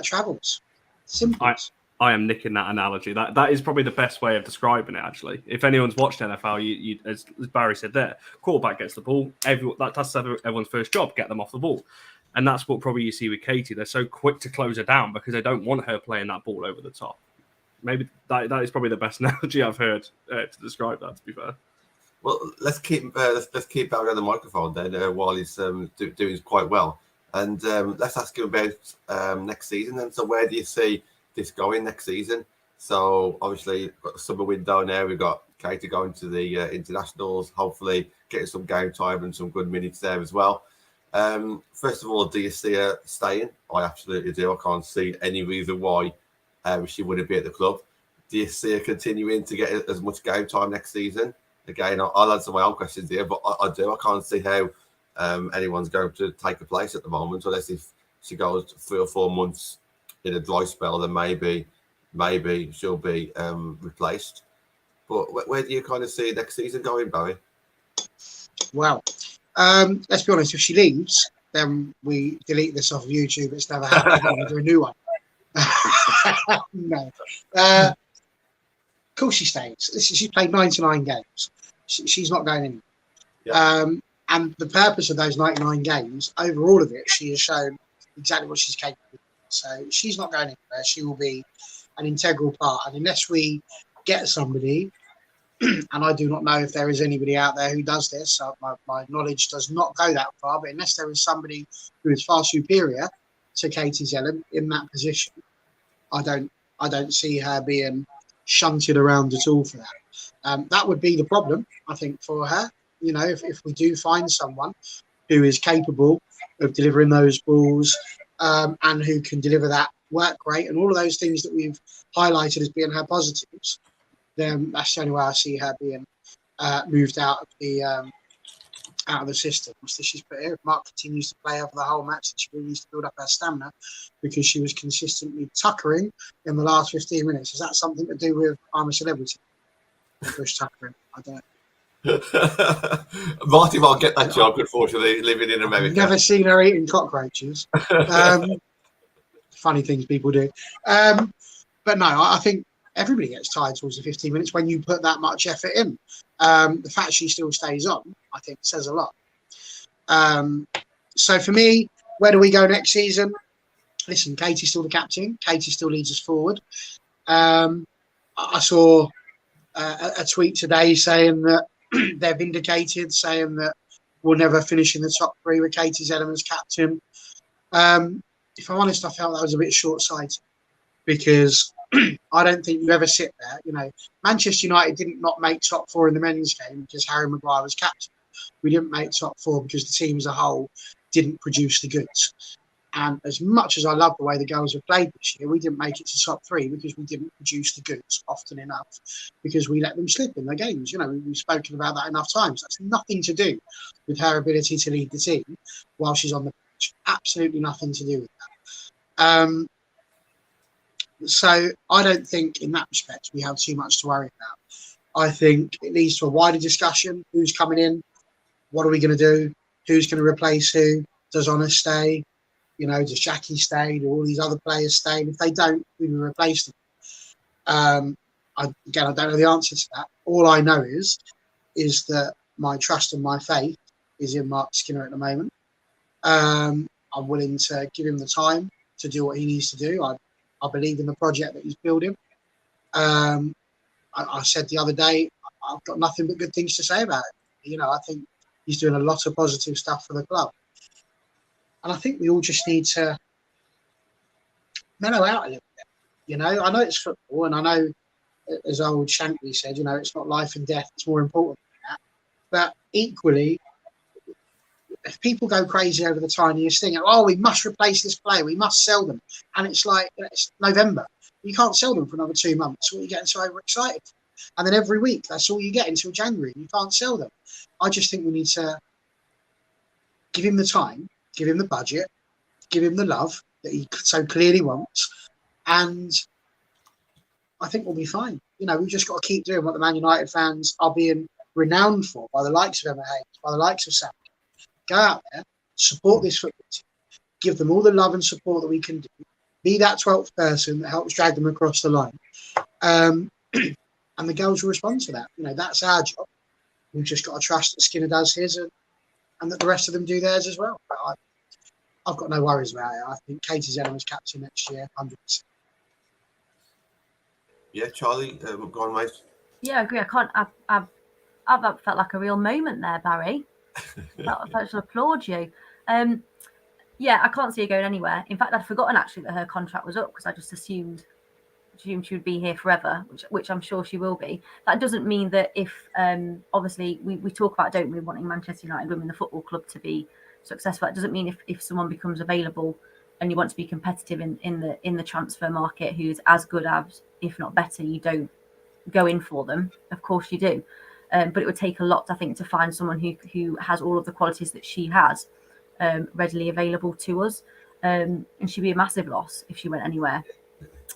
travels. Simple. I am nicking that analogy. That is probably the best way of describing it, actually. If anyone's watched NFL, you as Barry said there, quarterback gets the ball. That's everyone's first job, get them off the ball. And that's what probably you see with Katie. They're so quick to close her down because they don't want her playing that ball over the top. Maybe that is probably the best analogy I've heard to describe that, to be fair. Well, let's keep Barry on the microphone then while he's doing quite well. And let's ask him about next season. And so where do you see this going next season? So obviously, got the summer window now. We've got Katie going to the internationals. Hopefully, getting some game time and some good minutes there as well. First of all, do you see her staying? I absolutely do. I can't see any reason why she wouldn't be at the club. Do you see her continuing to get as much game time next season? Again, I'll answer my own questions here, but I do. I can't see how anyone's going to take her place at the moment, unless if she goes 3 or 4 months in a dry spell, then maybe she'll be replaced. But where do you kind of see next season going, Barry? Well, let's be honest. If she leaves, then we delete this off of YouTube. It's never happened. We do a new one. No. Of course she stays. She's played 99 games. She's not going anywhere. Yeah. And the purpose of those 99 games, over all of it, she has shown exactly what she's capable of. So she's not going anywhere. She will be an integral part. And unless we get somebody, and I do not know if there is anybody out there who does this, so my knowledge does not go that far, but unless there is somebody who is far superior to Katie Zelem in that position, I don't see her being shunted around at all for that. That would be the problem, I think, for her. You know, if we do find someone who is capable of delivering those balls and who can deliver that work rate and all of those things that we've highlighted as being her positives, then that's the only way I see her being moved out of the system. So she's put here. If Mark continues to play over the whole match, she really needs to build up her stamina because she was consistently tuckering in the last 15 minutes. Is that something to do with I'm a Celebrity? Bush tuckering? I don't know. Marty won't get that job, unfortunately, living in America. I've never seen her eating cockroaches. Funny things people do. But no, I think everybody gets tired towards the 15 minutes when you put that much effort in. The fact she still stays on, I think, says a lot. So for me, where do we go next season? Listen, Katie's still the captain. Katie still leads us forward. I saw a tweet today saying that they're vindicated, saying that we'll never finish in the top 3 with Katie Zelem as captain. If I'm honest, I felt that was a bit short-sighted because I don't think you ever sit there. You know, Manchester United didn't not make top 4 in the men's game because Harry Maguire was captain. We didn't make top 4 because the team as a whole didn't produce the goods. And as much as I love the way the girls have played this year, we didn't make it to top 3 because we didn't produce the goods often enough because we let them slip in their games. You know, we've spoken about that enough times. That's nothing to do with her ability to lead the team while she's on the pitch. Absolutely nothing to do with that. So I don't think in that respect we have too much to worry about. I think it leads to a wider discussion. Who's coming in? What are we going to do? Who's going to replace who? Does Honor stay? You know, does Jackie stay? Do all these other players stay? And if they don't, who will replace them? I don't know the answer to that. All I know is that my trust and my faith is in Mark Skinner at the moment. I'm willing to give him the time to do what he needs to do. I believe in the project that he's building. I said the other day, I've got nothing but good things to say about it. You know, I think he's doing a lot of positive stuff for the club. And I think we all just need to mellow out a little bit. You know, I know it's football, and I know, as old Shankly said, you know, it's not life and death. It's more important than that. But equally, if people go crazy over the tiniest thing, oh, we must replace this player, we must sell them. And it's like, it's November. You can't sell them for another 2 months. What are you getting so overexcited for? And then every week, that's all you get until January. You can't sell them. I just think we need to give him the time, give him the budget, give him the love that he so clearly wants. And I think we'll be fine. You know, we've just got to keep doing what the Man United fans are being renowned for by the likes of Emma Hayes, by the likes of Sam. Go out there, support this football team, give them all the love and support that we can do. Be that 12th person that helps drag them across the line. And the girls will respond to that. You know, that's our job. We've just got to trust that Skinner does his and that the rest of them do theirs as well. But I've got no worries about it. I think Katie Zelem is captain next year, 100%. Yeah, Charlie, go on, mate. Yeah, I agree. I've felt like a real moment there, Barry. I should applaud you. Yeah, I can't see her going anywhere. In fact, I'd forgotten actually that her contract was up because I just assumed assumed she would be here forever, which I'm sure she will be. That doesn't mean that if obviously we talk about, don't we, wanting Manchester United Women the Football Club to be successful. That doesn't mean if someone becomes available and you want to be competitive in the transfer market, who's as good as, if not better, you don't go in for them. Of course you do. But it would take a lot, I think, to find someone who has all of the qualities that she has readily available to us. And she'd be a massive loss if she went anywhere.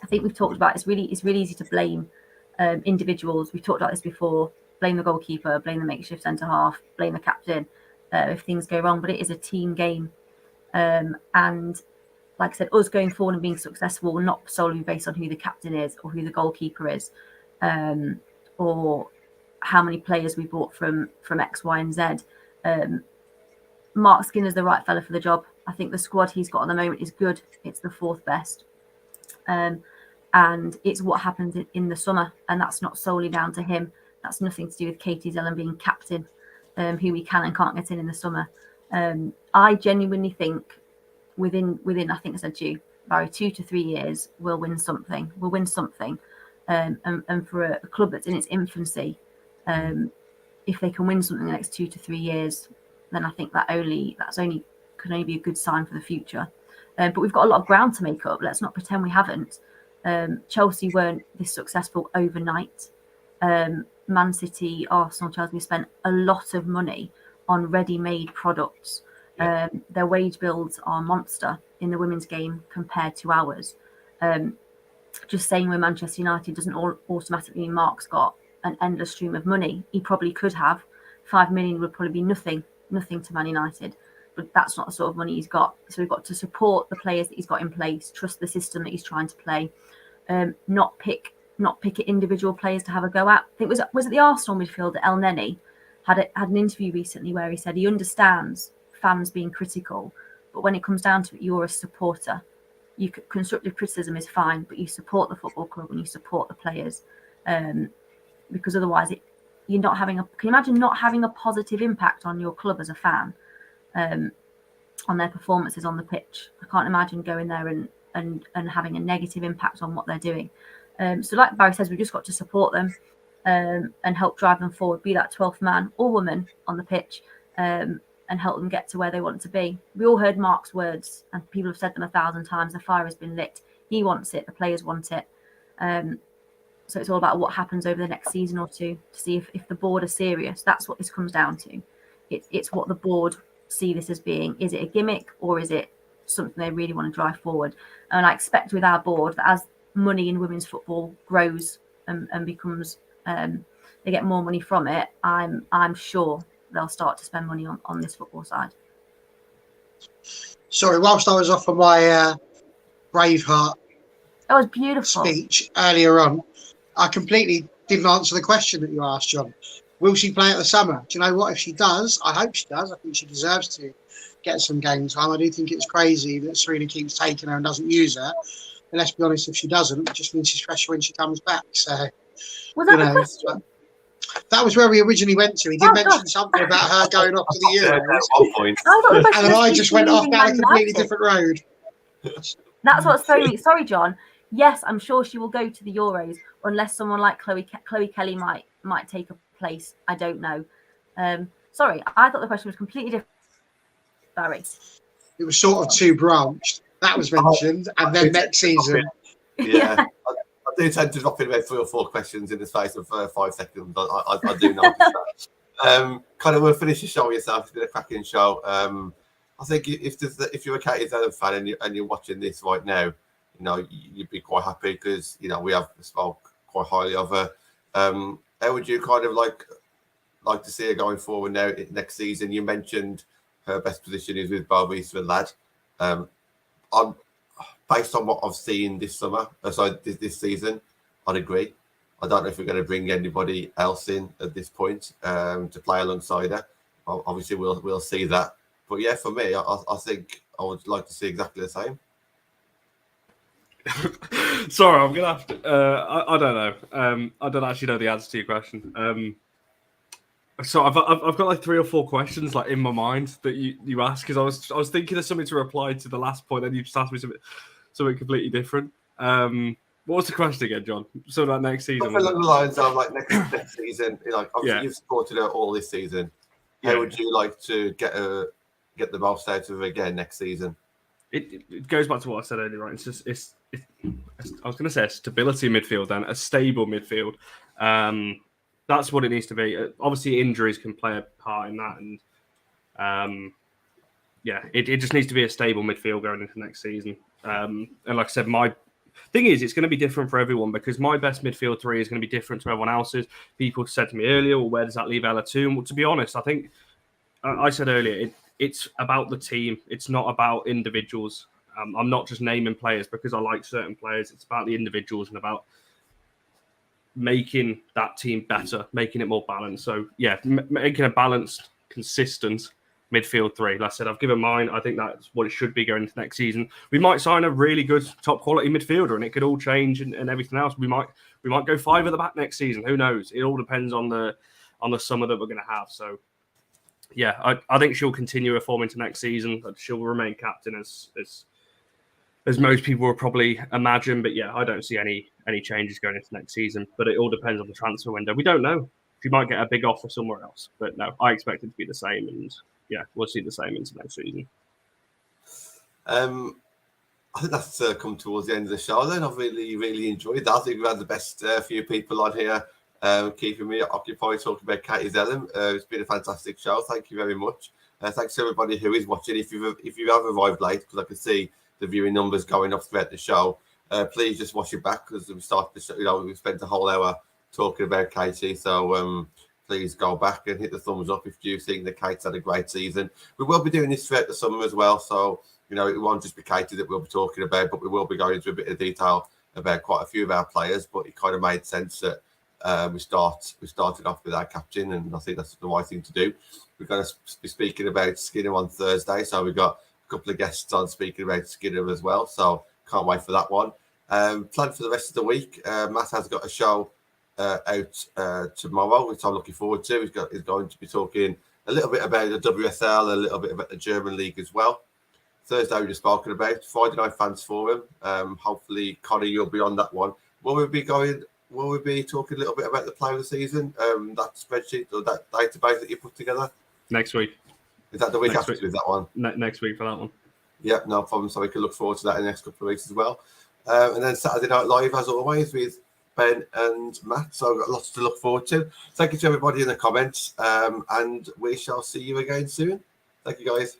I think we've talked about it's really easy to blame individuals. We've talked about this before. Blame the goalkeeper, blame the makeshift centre half, blame the captain if things go wrong. But it is a team game, and like I said, us going forward and being successful will not solely be based on who the captain is or who the goalkeeper is, or how many players we bought from X, Y, and Z. Mark Skinner's the right fella for the job. I think the squad he's got at the moment is good. It's the fourth best. And it's what happens in the summer, and that's not solely down to him. That's nothing to do with Katie Zelem being captain, who we can and can't get in the summer. I genuinely think within I think I said to you, Barry, 2 to 3 years we'll win something. And for a club that's in its infancy, if they can win something in the next 2 to 3 years, then I think can only be a good sign for the future. But we've got a lot of ground to make up. Let's not pretend we haven't. Chelsea weren't this successful overnight. Man City, Arsenal, Chelsea spent a lot of money on ready-made products. Their wage builds are monster in the women's game compared to ours. Just saying we're Manchester United doesn't automatically mean Mark's got an endless stream of money. He probably could have. 5 million would probably be nothing to Man United. But that's not the sort of money he's got. So we've got to support the players that he's got in place, trust the system that he's trying to play, not pick at individual players to have a go at. I think was it the Arsenal midfielder El Neni had an interview recently where he said he understands fans being critical, but when it comes down to it, you're a supporter. Constructive criticism is fine, but you support the football club and you support the players, because otherwise you're not having can you imagine not having a positive impact on your club as a fan, on their performances on the pitch? I can't imagine going there and having a negative impact on what they're doing. So like Barry says, we've just got to support them and help drive them forward, be that 12th man or woman on the pitch, and help them get to where they want to be. We all heard Mark's words, and people have said them 1,000 times. The fire has been lit. He wants it. The players want it. So it's all about what happens over the next season or two to see if the board are serious. That's what this comes down to. It's what the board see this as being. Is it a gimmick or is it something they really want to drive forward? And I expect with our board that as money in women's football grows and becomes, they get more money from it, I'm sure they'll start to spend money on this football side. Sorry, whilst I was off on my Braveheart That was beautiful speech earlier on, I completely didn't answer the question that you asked, John. Will she play at the summer? Do you know what? If she does, I hope she does. I think she deserves to get some game time. I do think it's crazy that Serena keeps taking her and doesn't use her. And let's be honest, if she doesn't, it just means she's fresher when she comes back. So, was that the question? That was where we originally went to. He did mention something about her going off to the At one point. and then I just went off down a completely different road. That's what's throwing me. Sorry, John. Yes, I'm sure she will go to the Euros unless someone like Chloe Kelly might take a place. I don't know. Sorry, I thought the question was completely different. Barry. It was sort of too branched. That was mentioned, and then next season. Yeah. I do tend to drop in about 3 or 4 questions in the space of 5 seconds. I do notice that. Kind we'll finish the show with yourself. It's been a cracking show. I think if you're a Katie Zelem fan and you're watching this right now, you'd be quite happy because we have spoke quite highly of her. How would you kind of like to see her going forward now next season? You mentioned her best position is with Bovis and Lad. I'm based on what I've seen this summer, this season, I'd agree. I don't know if we're going to bring anybody else in at this point to play alongside her. Obviously, we'll see that. But yeah, for me, I think I would like to see exactly the same. Sorry, I'm gonna have to. I don't know. I don't actually know the answer to your question. So I've got 3 or 4 questions in my mind that you asked because I was thinking of something to reply to the last point, and you just asked me something completely different. What What's the question again, John? So that next season. Something along the lines of like next season. Obviously you've supported her all this season. How would you like to get the most out of her again next season? It goes back to what I said earlier, right? It's I was going to say a stability midfield and a stable midfield. That's what it needs to be. Obviously, injuries can play a part in that, and it just needs to be a stable midfield going into next season. And like I said, my thing is, it's going to be different for everyone because my best midfield three is going to be different to everyone else's. People said to me earlier, well, where does that leave Ella 2? And well, to be honest, I think I said earlier, it's about the team. It's not about individuals. I'm not just naming players because I like certain players. It's about the individuals and about making that team better, making it more balanced. So, making a balanced, consistent midfield three. Like I said, I've given mine. I think that's what it should be going into next season. We might sign a really good, top quality midfielder, and it could all change and everything else. We might go 5 at the back next season. Who knows? It all depends on the summer that we're going to have. So, yeah, I think she'll continue her form into next season. She'll remain captain as most people will probably imagine. But yeah, I don't see any changes going into next season. But it all depends on the transfer window. We don't know. She might get a big offer somewhere else. But no, I expect it to be the same. And yeah, we'll see the same into next season. I think that's come towards the end of the show then. I've really enjoyed that. I think we've had the best few people on here keeping me occupied talking about Katie Zelem. It's been a fantastic show. Thank you very much. Thanks to everybody who is watching. If you have arrived late, because I can see the viewing numbers going up throughout the show, please just watch it back because we started the show, we spent a whole hour talking about Katie. So please go back and hit the thumbs up if you think that Kate's had a great season. We will be doing this throughout the summer as well. So, it won't just be Katie that we'll be talking about, but we will be going into a bit of detail about quite a few of our players. But it kind of made sense that we started off with our captain, and I think that's the right thing to do. We're going to be speaking about Skinner on Thursday, so we've got a couple of guests on speaking about Skinner as well, so can't wait for that one. Planned for the rest of the week, Matt has got a show out tomorrow, which I'm looking forward to. He's going to be talking a little bit about the WSL, a little bit about the German league as well. Thursday we just spoken about Friday Night Fans Forum. Hopefully, Connie, you'll be on that one. Will we be talking a little bit about the player of the season? That spreadsheet or that database that you put together? Next week. Is that the week Next after week. with that one? Next week for that one. Yeah, no problem. So we can look forward to that in the next couple of weeks as well. And then Saturday Night Live, as always, with Ben and Matt. So I've got lots to look forward to. Thank you to everybody in the comments. And we shall see you again soon. Thank you, guys.